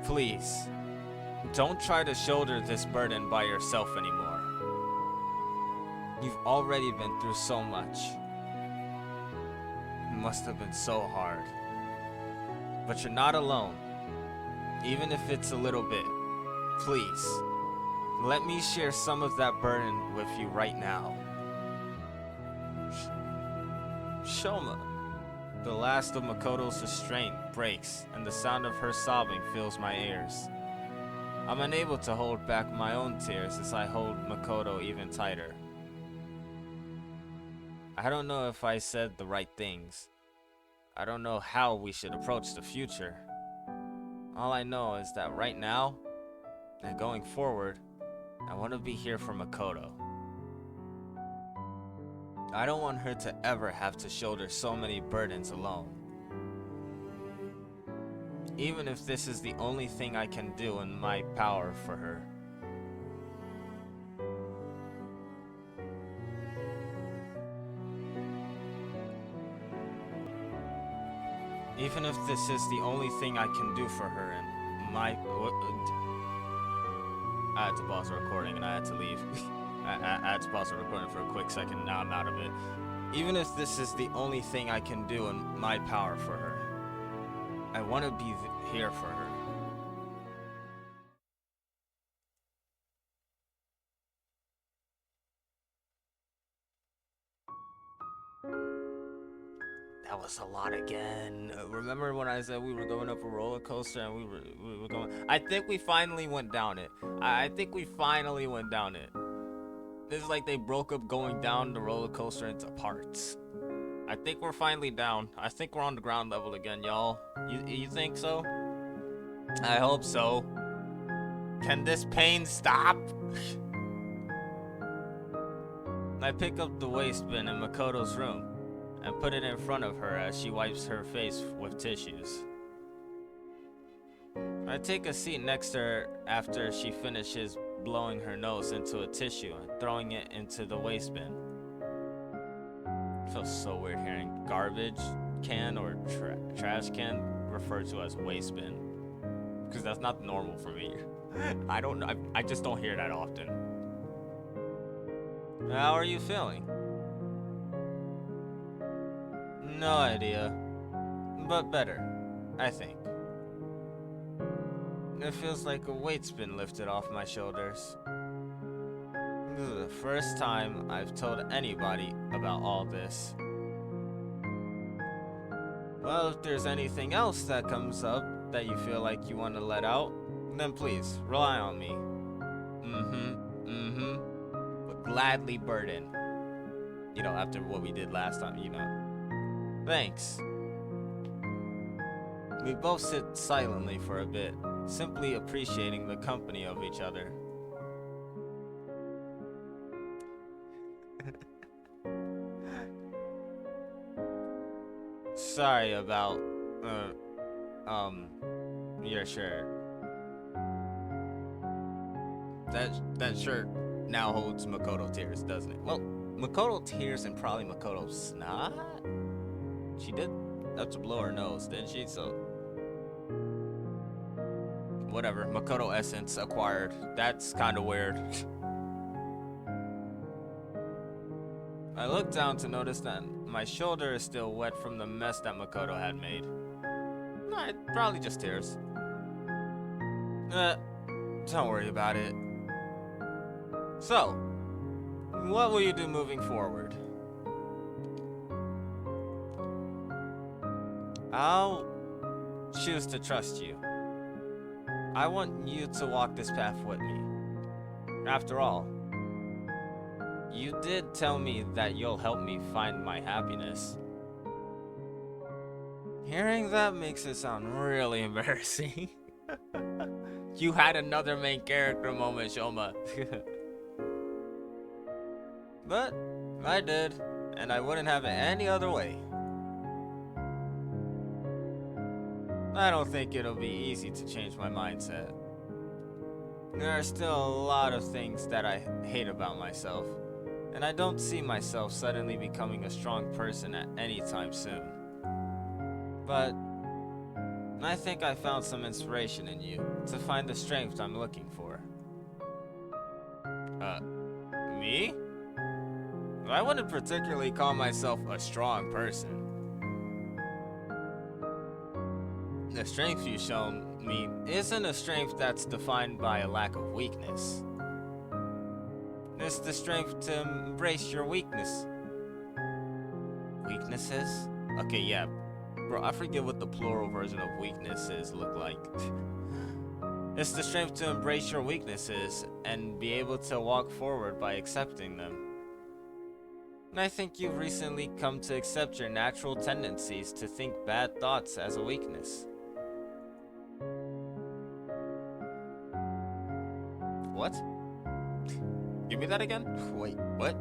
Please, don't try to shoulder this burden by yourself anymore. You've already been through so much. It must have been so hard. But you're not alone, even if it's a little bit. Please, let me share some of that burden with you right now. Shoma. The last of Makoto's restraint breaks, and the sound of her sobbing fills my ears. I'm unable to hold back my own tears as I hold Makoto even tighter. I don't know if I said the right things. I don't know how we should approach the future. All I know is that right now, and going forward, I want to be here for Makoto. I don't want her to ever have to shoulder so many burdens alone. Even if this is the only thing I can do in my power for her. Even if this is the only thing I can do for her and my... I had to pause the recording and I had to leave. I had to pause the recording for a quick second, now I'm out of it. Even if this is the only thing I can do in my power for her, I want to be here for her. That was a lot again. Remember when I said we were going up a roller coaster and we were going... I think we finally went down it. I think we finally went down it. It's like they broke up going down the roller coaster into parts. I think we're finally down. I think we're on the ground level again, y'all. You think so? I hope so. Can this pain stop? I pick up the waste bin in Makoto's room and put it in front of her as she wipes her face with tissues. I take a seat next to her after she finishes blowing her nose into a tissue and throwing it into the waste bin. It feels so weird hearing garbage can or trash can referred to as waste bin, because that's not normal for me. I don't know. I just don't hear that often. How are you feeling? No idea, but better, I think. It feels like a weight's been lifted off my shoulders. This is the first time I've told anybody about all this. Well, if there's anything else that comes up that you feel like you want to let out, then please, rely on me. But gladly burden. You know, after what we did last time, you know. Thanks. We both sit silently for a bit, simply appreciating the company of each other. Sorry about, your shirt. That shirt now holds Makoto tears, doesn't it? Well, Makoto tears and probably Makoto snot? She did have to blow her nose, didn't she? So, whatever. Makoto essence acquired. That's kind of weird. I look down to notice that my shoulder is still wet from the mess that Makoto had made. Probably just tears. Don't worry about it. So, what will you do moving forward? I'll choose to trust you. I want you to walk this path with me. After all, you did tell me that you'll help me find my happiness. Hearing that makes it sound really embarrassing. You had another main character moment, Shoma. But I did, and I wouldn't have it any other way. I don't think it'll be easy to change my mindset. There are still a lot of things that I hate about myself, and I don't see myself suddenly becoming a strong person at any time soon. But I think I found some inspiration in you to find the strength I'm looking for. Me? I wouldn't particularly call myself a strong person. The strength you've shown me isn't a strength that's defined by a lack of weakness. It's the strength to embrace your weakness. Weaknesses? Okay, yeah. Bro, I forget what the plural version of weaknesses look like. It's the strength to embrace your weaknesses and be able to walk forward by accepting them. And I think you've recently come to accept your natural tendencies to think bad thoughts as a weakness. What? Give me that again? Wait, what?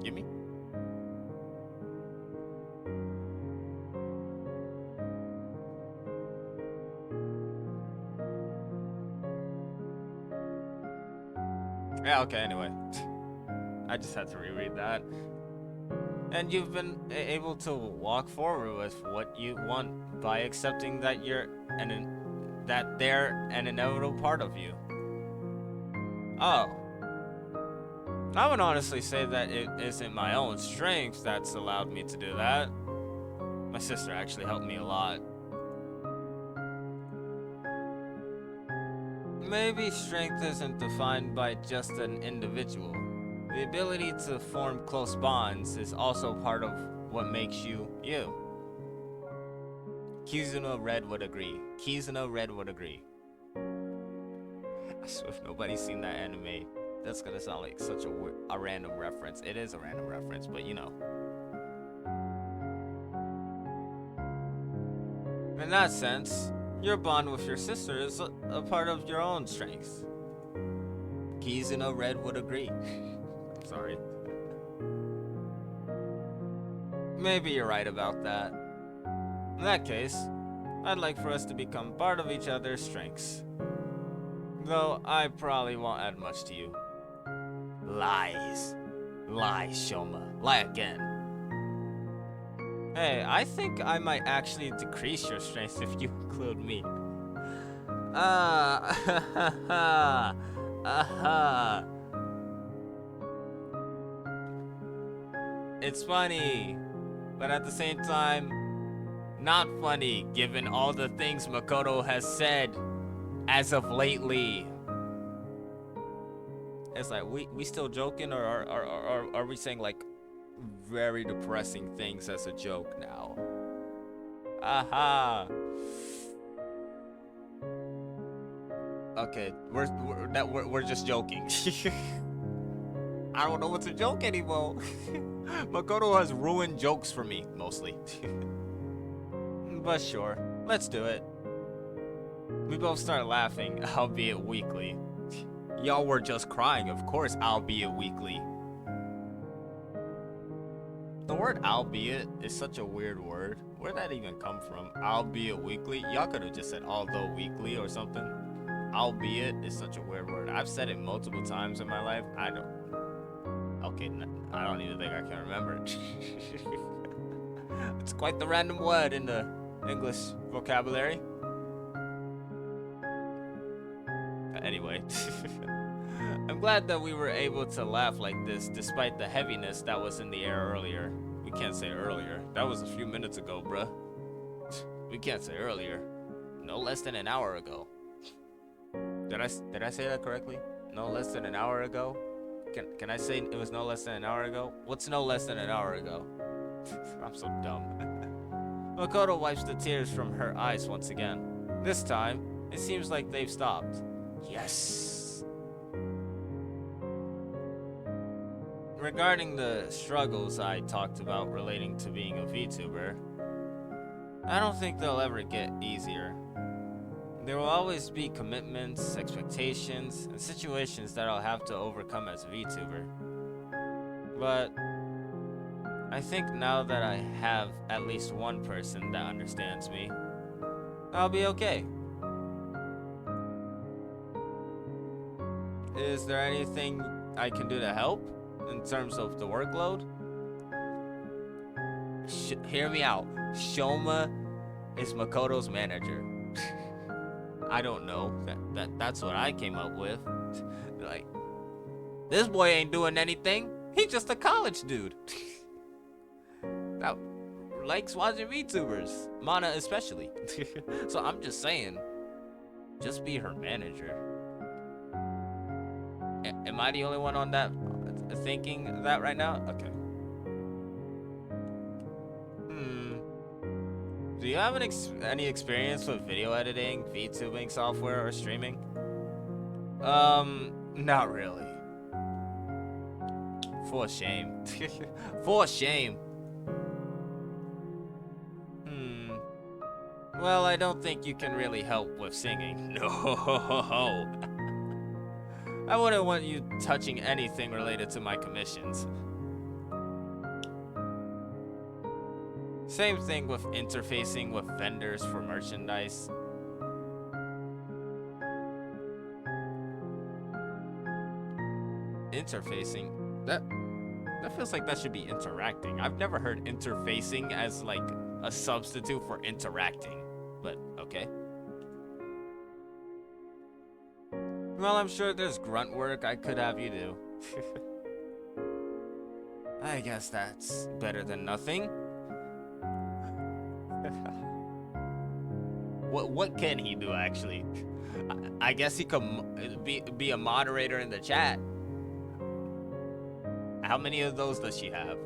Give me? Yeah, okay, anyway. I just had to reread that. And you've been able to walk forward with what you want by accepting that that they're an inevitable part of you. Oh. I would honestly say that it isn't my own strength that's allowed me to do that. My sister actually helped me a lot. Maybe strength isn't defined by just an individual. The ability to form close bonds is also part of what makes you, you. Kizuno Red would agree. Kizuno Red would agree. I swear if nobody's seen that anime, that's gonna sound like such a random reference. It is a random reference, but you know. In that sense, your bond with your sister is a part of your own strengths. Kizuno Red would agree. Sorry. Maybe you're right about that. In that case, I'd like for us to become part of each other's strengths. Though I probably won't add much to you. Lies. Lie, Shoma. Lie again. Hey, I think I might actually decrease your strength if you include me. It's funny, but at the same time, not funny given all the things Makoto has said as of lately. It's like, we still joking, or are we saying like very depressing things as a joke now? Aha. Okay, we're just joking. I don't know what's a joke anymore. Makoto has ruined jokes for me, mostly. But sure, let's do it. We both start laughing, albeit weakly. Y'all were just crying, of course, albeit weakly. The word albeit is such a weird word. Where'd that even come from? Albeit weakly? Y'all could have just said although weakly or something. Albeit is such a weird word. I've said it multiple times in my life. I don't even think I can remember it. It's quite the random word in the English vocabulary. Anyway, I'm glad that we were able to laugh like this despite the heaviness that was in the air earlier. We can't say earlier. That was a few minutes ago, bruh. We can't say earlier. No less than an hour ago. Did I say that correctly? No less than an hour ago? Can I say it was no less than an hour ago? What's no less than an hour ago? I'm so dumb. Makoto wipes the tears from her eyes once again. This time, it seems like they've stopped. Yes! Regarding the struggles I talked about relating to being a VTuber, I don't think they'll ever get easier. There will always be commitments, expectations, and situations that I'll have to overcome as a VTuber. But I think now that I have at least one person that understands me, I'll be okay. Is there anything I can do to help in terms of the workload? Hear me out. Shoma is Makoto's manager. I don't know. That's what I came up with. Like, this boy ain't doing anything. He's just a college dude. That likes watching VTubers. Mana especially. So I'm just saying, just be her manager. Am I the only one on that thinking that right now? Okay. Do you have any experience with video editing, VTubing software, or streaming? Not really. For shame. For shame. Well, I don't think you can really help with singing. No. I wouldn't want you touching anything related to my commissions. Same thing with interfacing with vendors for merchandise. Interfacing? That feels like that should be interacting. I've never heard interfacing as like a substitute for interacting, but okay. Well, I'm sure there's grunt work I could have you do. I guess that's better than nothing. What can he do actually? I guess he could be a moderator in the chat. How many of those does she have?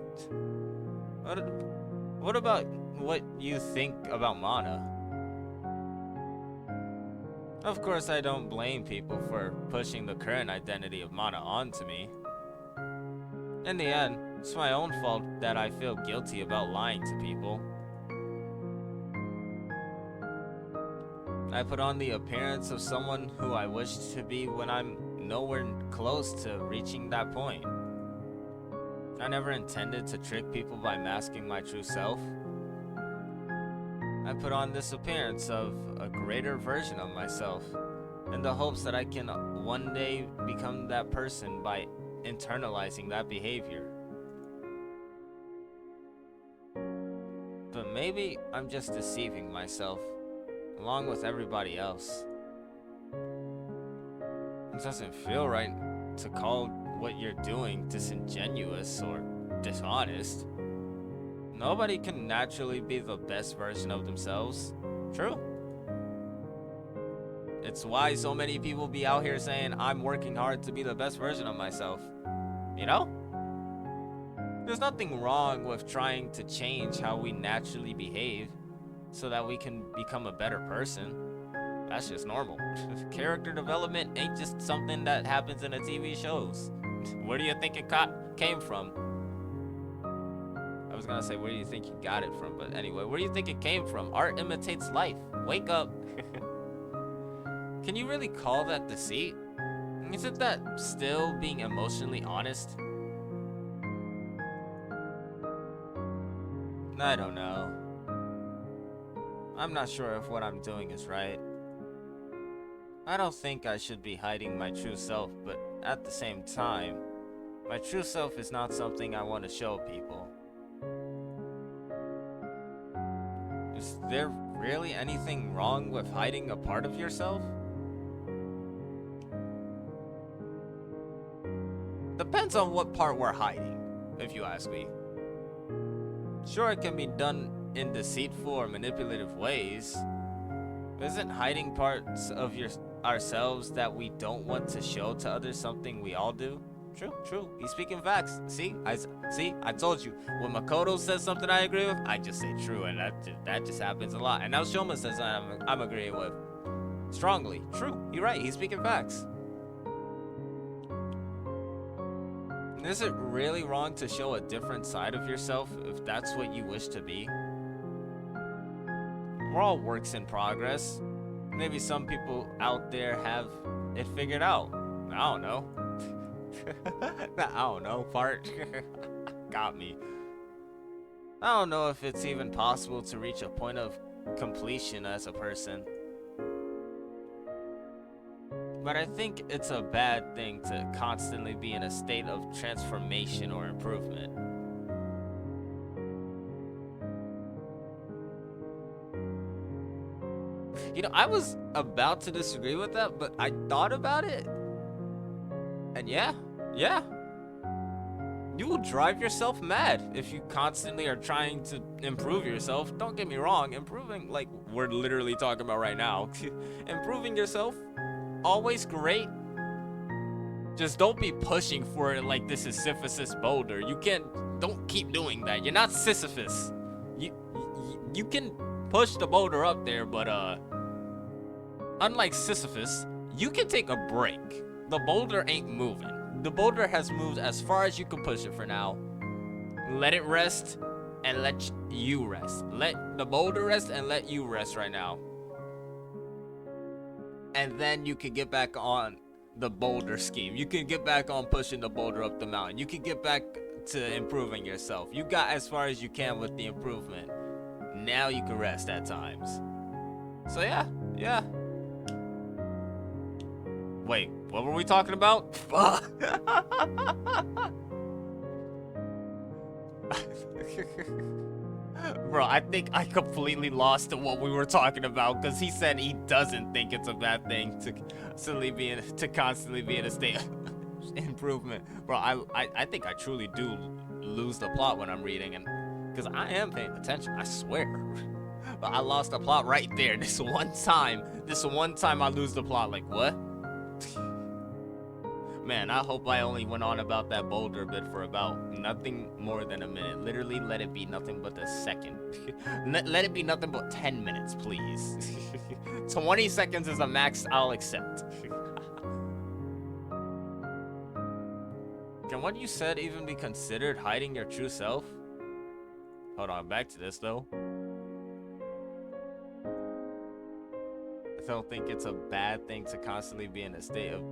What about what you think about Mana? Of course, I don't blame people for pushing the current identity of Mana onto me. In the end, it's my own fault that I feel guilty about lying to people. I put on the appearance of someone who I wish to be when I'm nowhere close to reaching that point. I never intended to trick people by masking my true self. I put on this appearance of a greater version of myself in the hopes that I can one day become that person by internalizing that behavior. But maybe I'm just deceiving myself, along with everybody else. It doesn't feel right to call what you're doing disingenuous or dishonest. Nobody can naturally be the best version of themselves. True. It's why so many people be out here saying I'm working hard to be the best version of myself. You know? There's nothing wrong with trying to change how we naturally behave so that we can become a better person. That's just normal. Character development ain't just something that happens in the TV shows. Where do you think it came from? I was gonna say, where do you think you got it from? But anyway, where do you think it came from? Art imitates life. Wake up. Can you really call that deceit? Isn't that still being emotionally honest? I don't know. I'm not sure if what I'm doing is right. I don't think I should be hiding my true self, but at the same time, my true self is not something I want to show people. Is there really anything wrong with hiding a part of yourself? Depends on what part we're hiding, if you ask me. Sure, it can be done in deceitful or manipulative ways. Isn't hiding parts of ourselves that we don't want to show to others something we all do? True. He's speaking facts. See, I told you. When Makoto says something I agree with, I just say true, and that just happens a lot. And now Shoma says I'm agreeing with strongly. True, you're right. He's speaking facts. Is it really wrong to show a different side of yourself if that's what you wish to be? We're all works in progress. Maybe some people out there have it figured out. I don't know. I don't know part. Got me. I don't know if it's even possible to reach a point of completion as a person. But I think it's a bad thing to constantly be in a state of transformation or improvement. You know, I was about to disagree with that, but I thought about it. And yeah. You will drive yourself mad if you constantly are trying to improve yourself. Don't get me wrong, improving, like we're literally talking about right now, improving yourself, always great. Just don't be pushing for it like this is Sisyphus boulder. Don't keep doing that. You're not Sisyphus. You can push the boulder up there, but unlike Sisyphus, you can take a break. The boulder ain't moving. The boulder has moved as far as you can push it for now. Let it rest and let you rest. Let the boulder rest and let you rest right now. And then you can get back on the boulder scheme. You can get back on pushing the boulder up the mountain. You can get back to improving yourself. You got as far as you can with the improvement. Now you can rest at times. So yeah. Wait, what were we talking about? Bro, I think I completely lost what we were talking about because he said he doesn't think it's a bad thing to constantly be in a state of improvement. Bro, I think I truly do lose the plot when I'm reading, and because I am paying attention, I swear. But I lost the plot right there. This one time I lose the plot. Like, what? Man, I hope I only went on about that boulder bit for about nothing more than a minute. Literally, let it be nothing but a second. Let it be nothing but 10 minutes, please. 20 seconds is a max I'll accept. Can what you said even be considered hiding your true self? Hold on, back to this though. I don't think it's a bad thing to constantly be in a state of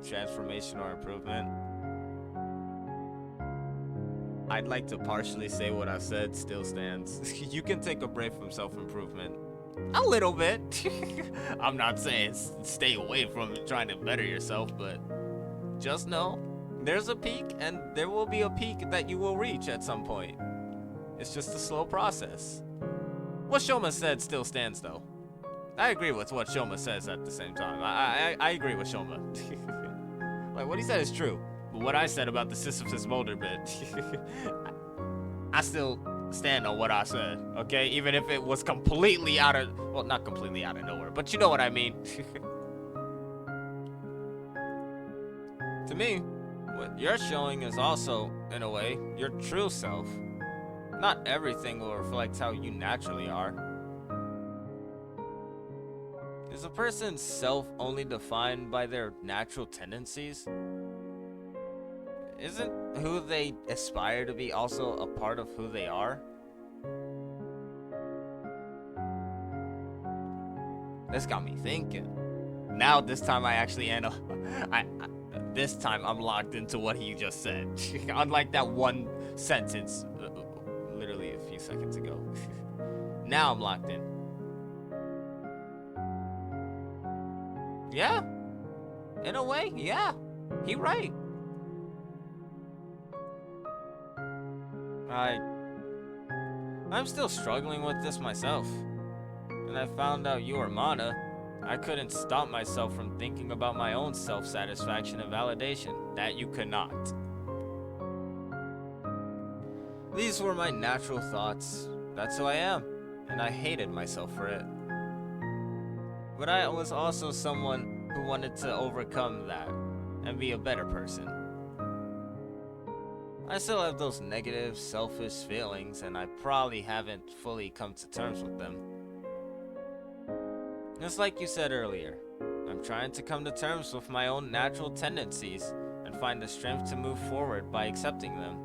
transformation or improvement. I'd like to partially say what I said still stands. You can take a break from self-improvement. A little bit. I'm not saying stay away from trying to better yourself, but just know there's a peak and there will be a peak that you will reach at some point. It's just a slow process. What Shoma said still stands though. I agree with what Shoma says at the same time. I agree with Shoma. Like, what he said is true. But what I said about the Sisyphus boulder bit, I still stand on what I said, okay? Even if it was completely out of, well, not completely out of nowhere, but you know what I mean. To me, what you're showing is also, in a way, your true self. Not everything will reflect how you naturally are. Is a person's self only defined by their natural tendencies? Isn't who they aspire to be also a part of who they are? This got me thinking. Now this time I actually this time I'm locked into what he just said. Unlike that one sentence literally a few seconds ago. Now I'm locked in. Yeah, in a way, yeah, he right. I'm still struggling with this myself. And I found out you are Mana, I couldn't stop myself from thinking about my own self-satisfaction and validation. That you could not. These were my natural thoughts. That's who I am, and I hated myself for it. But I was also someone who wanted to overcome that and be a better person. I still have those negative, selfish feelings, and I probably haven't fully come to terms with them. Just like you said earlier, I'm trying to come to terms with my own natural tendencies and find the strength to move forward by accepting them.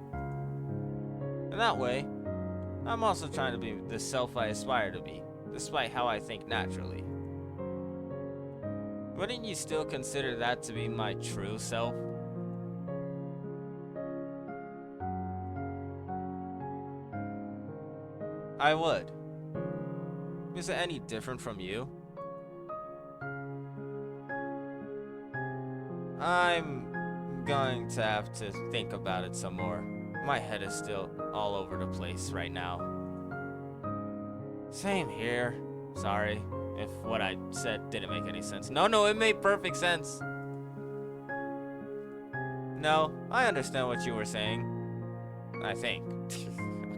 And that way, I'm also trying to be the self I aspire to be, despite how I think naturally. Wouldn't you still consider that to be my true self? I would. Is it any different from you? I'm going to have to think about it some more. My head is still all over the place right now. Same here. Sorry if what I said didn't make any sense. No, it made perfect sense. No, I understand what you were saying. I think.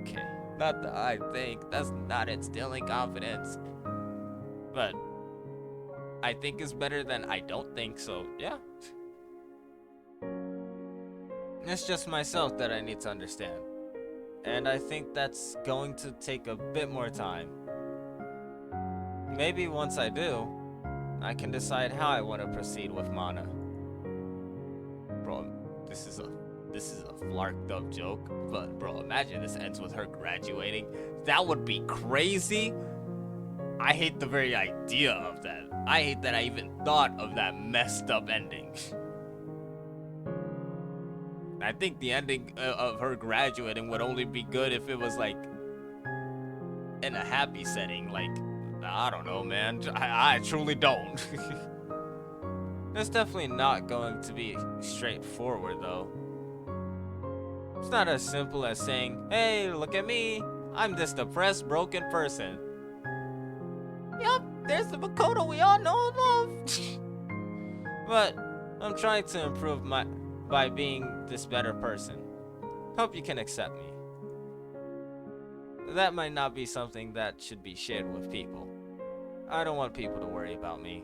Okay, not the I think. That's not instilling confidence. But I think is better than I don't think, so yeah. It's just myself that I need to understand. And I think that's going to take a bit more time. Maybe once I do, I can decide how I want to proceed with Mana. Bro, this is a flarked up joke, but bro, imagine this ends with her graduating. That would be crazy. I hate the very idea of that. I hate that I even thought of that messed up ending. I think the ending of her graduating would only be good if it was like in a happy setting. Like, I don't know, man. I truly don't. It's definitely not going to be straightforward, though. It's not as simple as saying, hey, look at me. I'm this depressed, broken person. Yup, there's the Makoto we all know and love. But I'm trying to improve by being this better person. Hope you can accept me. That might not be something that should be shared with people. I don't want people to worry about me.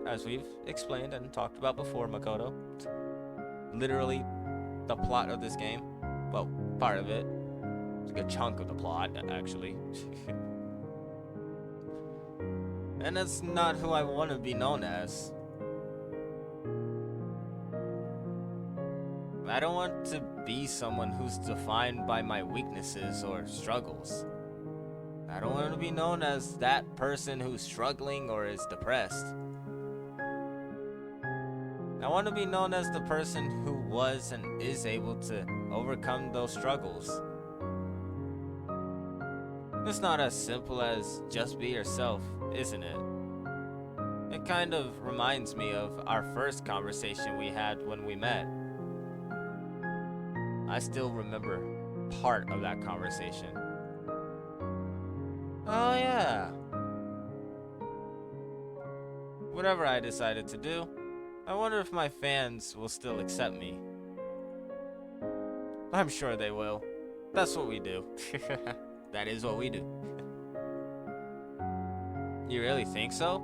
As we've explained and talked about before, Makoto, literally the plot of this game, well, part of it, it's a good chunk of the plot, actually. And that's not who I want to be known as. I don't want to be someone who's defined by my weaknesses or struggles. I don't want to be known as that person who's struggling or is depressed. I want to be known as the person who was and is able to overcome those struggles. It's not as simple as just be yourself, isn't it? It kind of reminds me of our first conversation we had when we met. I still remember part of that conversation. Oh yeah. Whatever I decided to do, I wonder if my fans will still accept me. I'm sure they will. That's what we do. That is what we do. You really think so?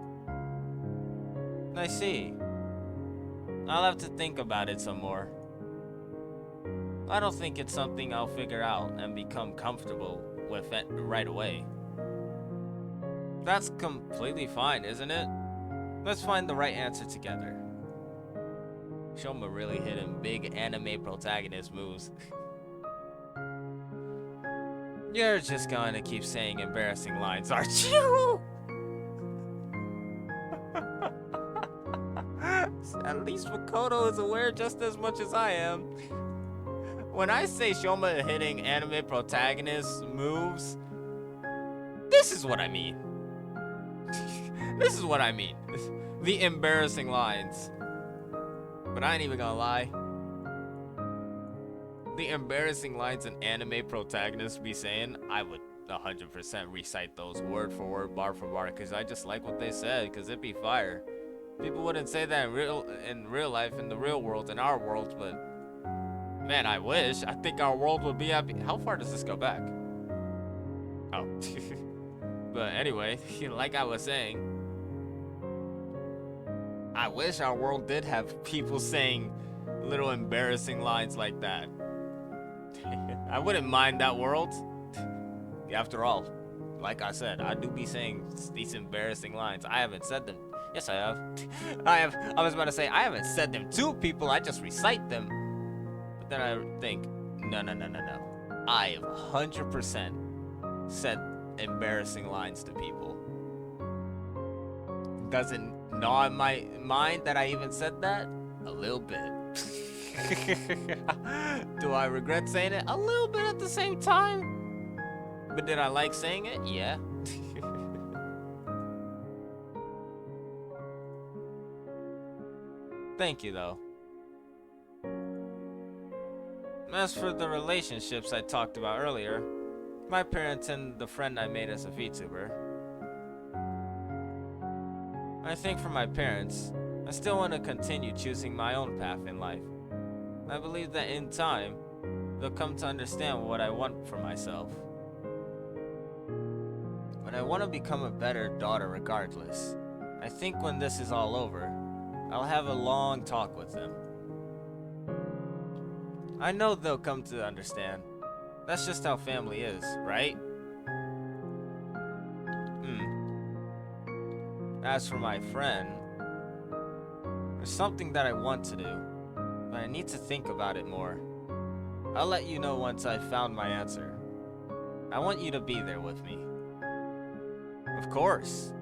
I see. I'll have to think about it some more. I don't think it's something I'll figure out and become comfortable with it right away. That's completely fine, isn't it? Let's find the right answer together. Shoma really hitting big anime protagonist moves. You're just going to keep saying embarrassing lines, aren't you? At least Makoto is aware just as much as I am. When I say Shoma hitting anime protagonist moves, this is what I mean. This is what I mean. The embarrassing lines. But I ain't even gonna lie. The embarrassing lines an anime protagonist be saying, I would 100% recite those word for word, bar for bar, because I just like what they said, because it'd be fire. People wouldn't say that in real life, in the real world, in our world, but man, I wish. I think our world would be happy. How far does this go back? Oh. But anyway, like I was saying, I wish our world did have people saying little embarrassing lines like that. I wouldn't mind that world. After all, like I said, I do be saying these embarrassing lines. I haven't said them. Yes, I have. I was about to say, I haven't said them to people. I just recite them. But then I think, no. I have 100% said embarrassing lines to people. Does it gnaw in my mind that I even said that? A little bit. Do I regret saying it? A little bit at the same time. But did I like saying it? Yeah. Thank you, though. As for the relationships I talked about earlier, my parents and the friend I made as a VTuber, I think for my parents, I still want to continue choosing my own path in life. I believe that in time, they'll come to understand what I want for myself. But I want to become a better daughter regardless. I think when this is all over, I'll have a long talk with them. I know they'll come to understand. That's just how family is, right? As for my friend, there's something that I want to do. but I need to think about it more. I'll let you know once I've found my answer. I want you to be there with me. Of course.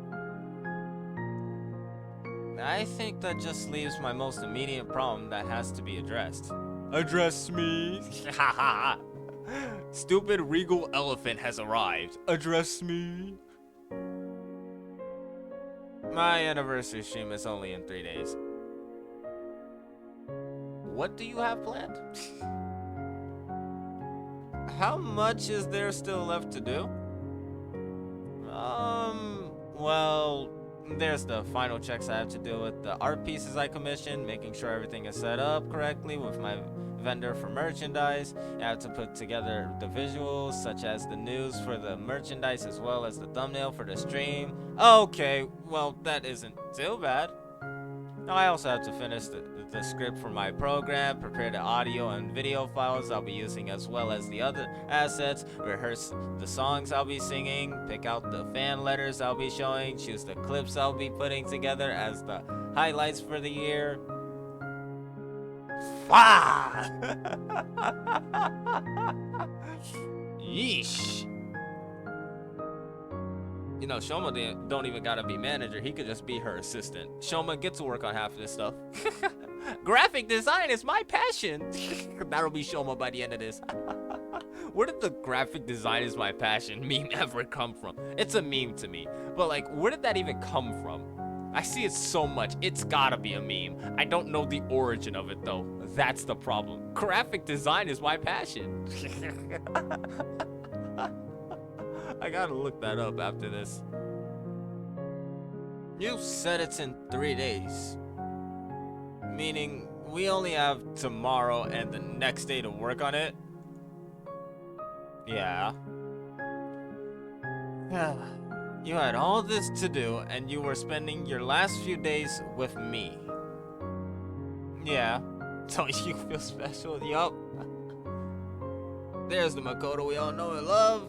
I think that just leaves my most immediate problem that has to be addressed. Address me. Haha. Stupid regal elephant has arrived. Address me. My anniversary stream is only in 3 days. What do you have planned? How much is there still left to do? Well, there's the final checks I have to do with the art pieces I commissioned, making sure everything is set up correctly with my vendor for merchandise. I have to put together the visuals, such as the news for the merchandise as well as the thumbnail for the stream. Okay, well, that isn't too bad. Now I also have to finish the script for my program, prepare the audio and video files I'll be using as well as the other assets, rehearse the songs I'll be singing, pick out the fan letters I'll be showing, choose the clips I'll be putting together as the highlights for the year. Yeesh. You know, Shoma don't even gotta be manager. He could just be her assistant. Shoma, get to work on half of this stuff. Graphic design is my passion. That'll be Shoma by the end of this. Where did the graphic design is my passion meme ever come from? It's a meme to me. But like, where did that even come from? I see it so much. It's gotta be a meme. I don't know the origin of it though. That's the problem. Graphic design is my passion. I gotta look that up after this. You said it's in 3 days. Meaning, we only have tomorrow and the next day to work on it? Yeah. You had all this to do and you were spending your last few days with me. Yeah. Don't you feel special? Yup. There's the Makoto we all know and love.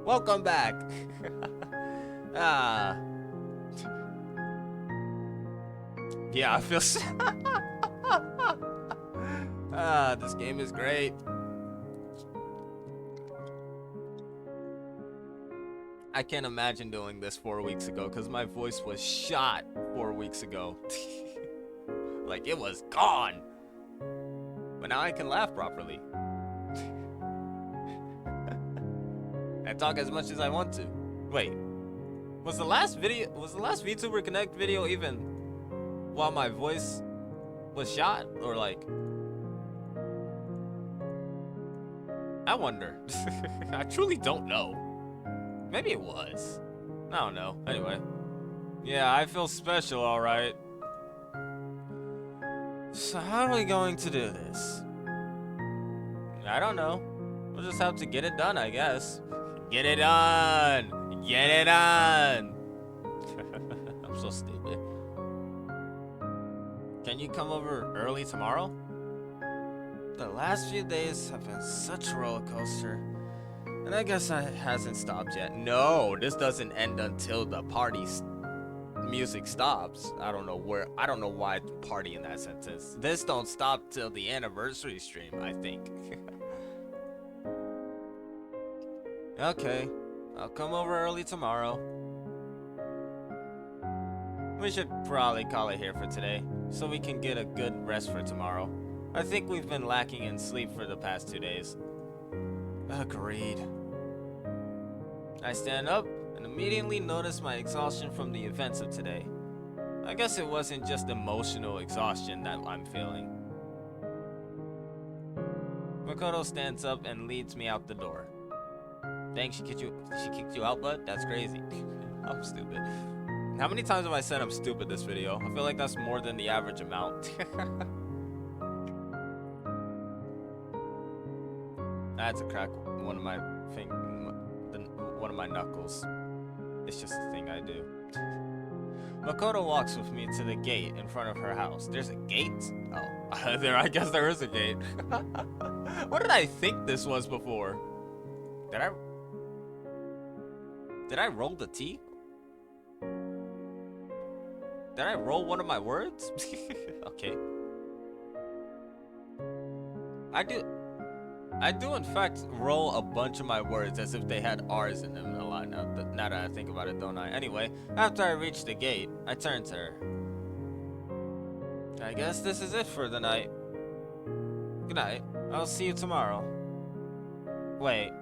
Welcome back. Yeah, I feel this game is great. I can't imagine doing this 4 weeks ago because my voice was shot 4 weeks ago. Like, it was gone. But now I can laugh properly. I talk as much as I want to. Wait, was the last VTuber Connect video even while my voice was shot? Or like, I wonder. I truly don't know. Maybe it was. I don't know. Anyway. Yeah, I feel special, alright. So how are we going to do this? I don't know. We'll just have to get it done, I guess. Get it done! Get it done! I'm so stupid. Can you come over early tomorrow? The last few days have been such a roller coaster. And I guess it hasn't stopped yet. No, this doesn't end until the party's music stops. I don't know why it's party in that sentence. This don't stop till the anniversary stream, I think. Okay, I'll come over early tomorrow. We should probably call it here for today, so we can get a good rest for tomorrow. I think we've been lacking in sleep for the past 2 days. Agreed. I stand up and immediately notice my exhaustion from the events of today. I guess it wasn't just emotional exhaustion that I'm feeling. Makoto stands up and leads me out the door. Dang, she kicked you out, bud? That's crazy. I'm stupid. How many times have I said I'm stupid this video? I feel like that's more than the average amount. I had to crack one of my knuckles. It's just a thing I do. Makoto walks with me to the gate in front of her house. There's a gate? Oh, I guess there is a gate. What did I think this was before? Did I roll the T? Did I roll one of my words? Okay. I do in fact roll a bunch of my words as if they had R's in them a lot now that I think about it, don't I? Anyway, after I reach the gate, I turn to her. I guess this is it for the night. Good night. I'll see you tomorrow. Wait.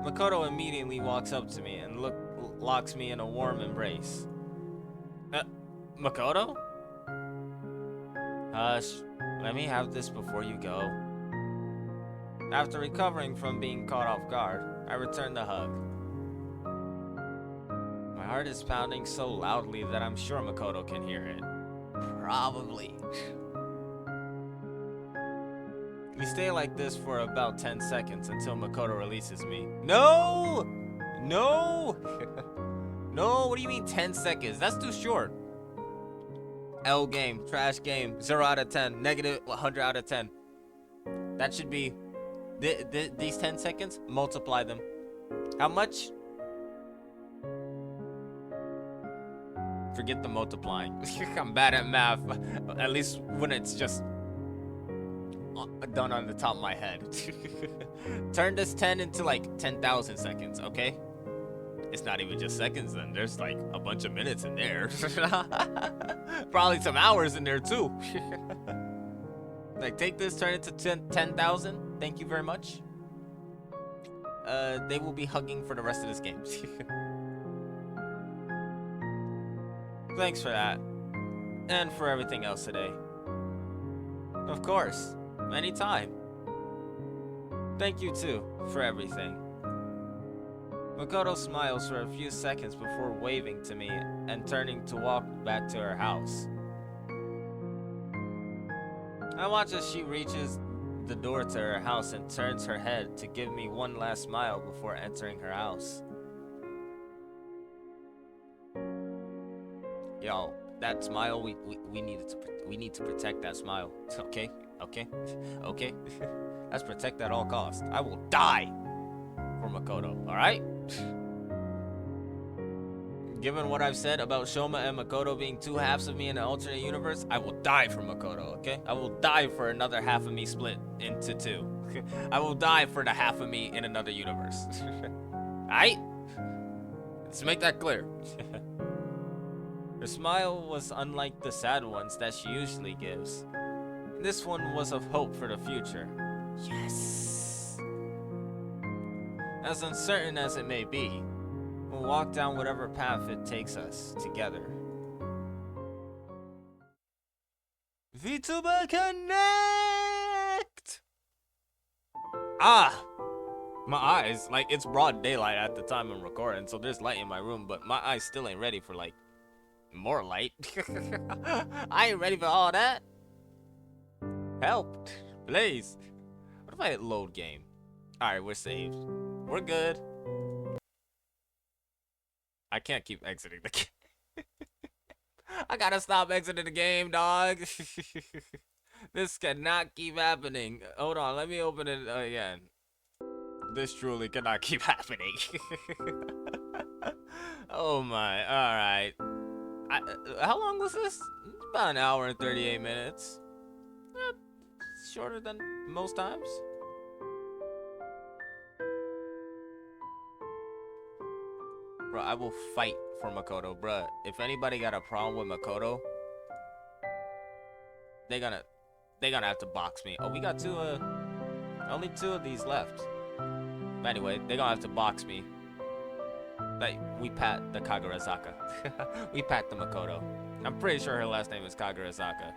Makoto immediately walks up to me and locks me in a warm embrace. Makoto? Hush. Let me have this before you go. After recovering from being caught off guard, I return the hug. My heart is pounding so loudly that I'm sure Makoto can hear it. Probably. We stay like this for about 10 seconds until Makoto releases me. No! No! No, what do you mean 10 seconds? That's too short. L game, trash game, 0 out of 10, negative 100 out of 10. That should be... these 10 seconds, multiply them. How much? Forget the multiplying. I'm bad at math, at least when it's just done on the top of my head. Turn this 10 into like 10,000 seconds, okay? It's not even just seconds then. There's like a bunch of minutes in there. Probably some hours in there too. Like, take this, turn it to 10,000. Thank you very much. They will be hugging for the rest of this game. Thanks for that. And for everything else today. Of course. Anytime. Thank you too, for everything. Makoto smiles for a few seconds before waving to me and turning to walk back to her house. I watch as she reaches the door to her house and turns her head to give me one last smile before entering her house. Yo, that smile, we need to protect that smile. Okay? Let's protect at all costs. I will die for Makoto, alright? Given what I've said about Shoma and Makoto being two halves of me in an alternate universe, I will die for Makoto, okay? I will die for another half of me split into two. I will die for the half of me in another universe. Alright? Let's make that clear. Her smile was unlike the sad ones that she usually gives. This one was of hope for the future. Yes! As uncertain as it may be, we'll walk down whatever path it takes us together. VTuber Connect! Ah! My eyes, like, it's broad daylight at the time I'm recording, so there's light in my room, but my eyes still ain't ready for, like, more light. I ain't ready for all that. Help, please. What if I hit load game? Alright, we're saved. We're good. I can't keep exiting the game. I gotta stop exiting the game, dog. This cannot keep happening. Hold on, let me open it again. This truly cannot keep happening. Oh my, alright. How long was this? About an hour and 38 minutes. Shorter than most times. Bro, I will fight for Makoto, bruh. If anybody got a problem with Makoto, they gonna have to box me. Oh, we got only two of these left. But anyway, they gonna have to box me. Like, we pat the Kagurazaka. We pat the Makoto. I'm pretty sure her last name is Kagurazaka.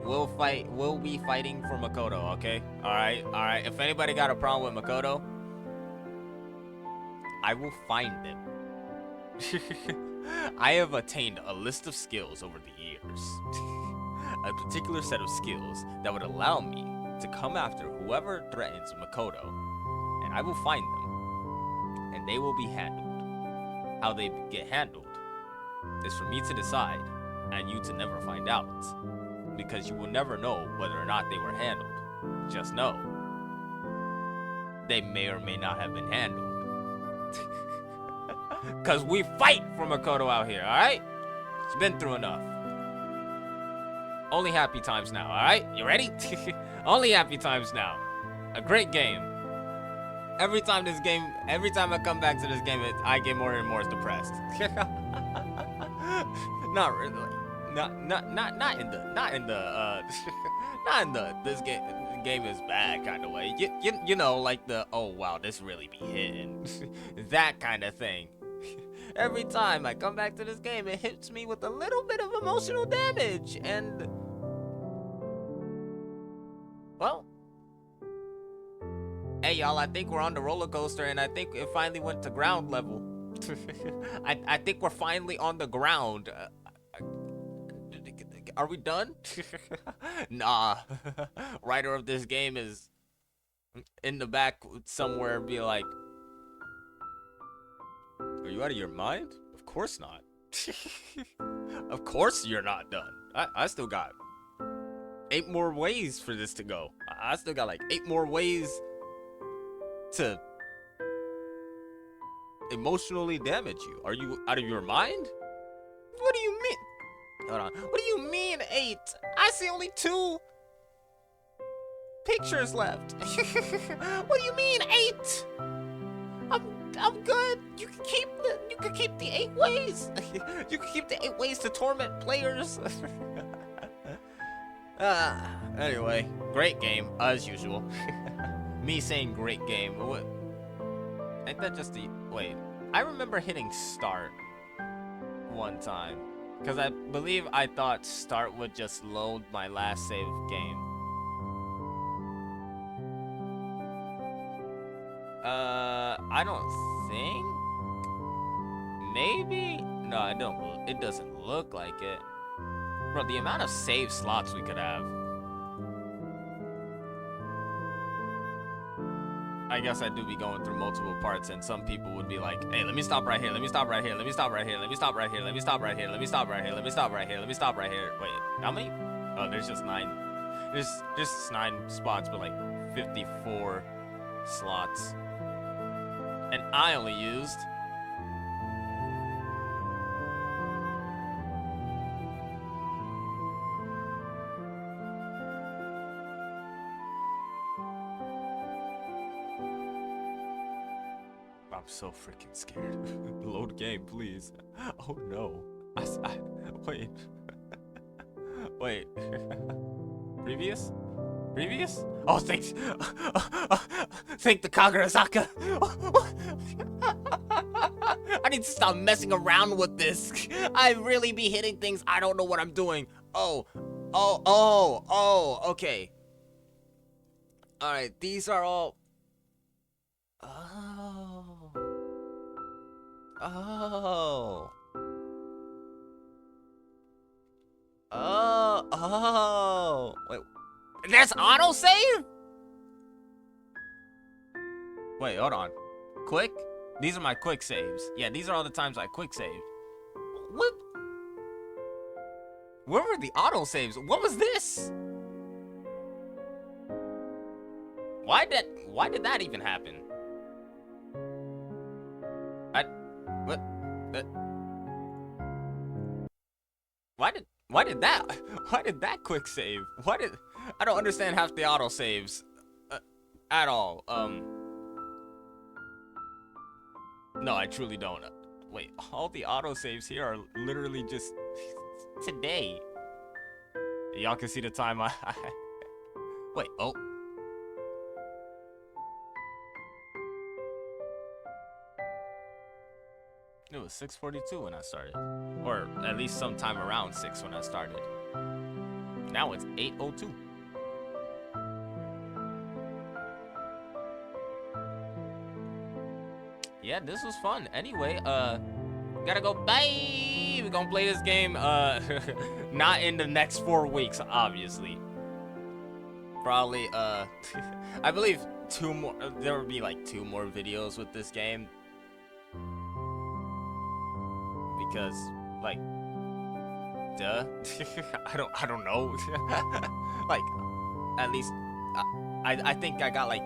We'll be fighting for Makoto, okay? Alright. If anybody got a problem with Makoto, I will find them. I have attained a list of skills over the years. A particular set of skills that would allow me to come after whoever threatens Makoto, and I will find them. And they will be handled. How they get handled is for me to decide, and you to never find out. Because you will never know whether or not they were handled. Just know, they may or may not have been handled. Cause we fight for Makoto out here, alright? She's been through enough. Only happy times now, alright? You ready? Only happy times now. A great game. Every time I come back to this game, I get more and more depressed. Not really. Not in the not in the not in the this game is bad kind of way. You know, like the, oh wow, this really be hitting. That kind of thing. Every time I come back to this game, it hits me with a little bit of emotional damage, and well, hey y'all, I think we're on the roller coaster, and I think it finally went to ground level. I think we're finally on the ground. Are we done? Nah. Writer of this game is in the back somewhere, be like, are you out of your mind? Of course not. Of course you're not done. I still got 8 more ways for this to go. I still got like 8 more ways to emotionally damage you. Are you out of your mind? What do you mean? Hold on. What do you mean 8? I see only 2 pictures left. What do you mean 8? I'm good. You can keep the 8 ways. You can keep the 8 ways to torment players. Anyway, great game as usual. Me saying great game. What? Ain't that just the wait? I remember hitting start one time because I believe I thought start would just load my last save game. I don't think. Maybe? No, I don't. It doesn't look like it. Bro, the amount of save slots we could have. I guess I do be going through multiple parts, and some people would be like, hey, let me stop right here, let me stop right here, let me stop right here, let me stop right here, let me stop right here, let me stop right here, let me stop right here, let me stop right here. Wait, how many? Oh, there's just 9. There's just 9 spots, but like 54 slots. And I only used I'm so freaking scared. Load game, please. Oh no. Wait. Wait. Previous? Previous? Oh, thanks. Thank the Kagurazaka. I need to stop messing around with this. I really be hitting things. I don't know what I'm doing. Oh, okay. All right, these are all. Wait, that's autosave? Wait, hold on. Quick? These are my quick saves. Yeah, these are all the times I quick save. What? Where were the autosaves? What was this? Why did that even happen? What? Why did that quick save? I don't understand half the autosaves at all. No, I truly don't. Wait, all the autosaves here are literally just today. Y'all can see the time I wait, oh. It was 6:42 when I started. Or at least sometime around 6 when I started. Now it's 8:02. Yeah, this was fun. Anyway, gotta go. Bye! We're gonna play this game, not in the next 4 weeks, obviously. Probably, I believe 2 more, there will be like 2 more videos with this game. Because, like, duh. I don't know. Like, at least, I think I got like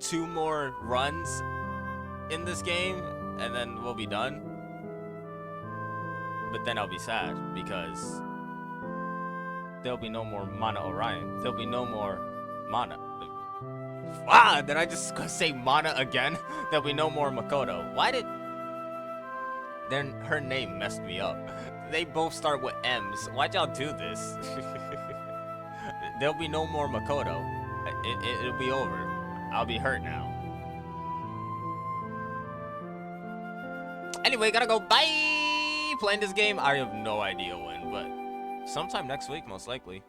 2 more runs in this game, and then we'll be done. But then I'll be sad because There'll be no more Mana Orion. There'll be no more Mana. Ah, did I just say Mana again? There'll be no more Makoto. Why did... Then her name messed me up. They both start with M's. Why'd y'all do this? There'll be no more Makoto. It'll be over. I'll be hurt now. Anyway, gotta go. Bye! Playing this game, I have no idea when, but sometime next week, most likely.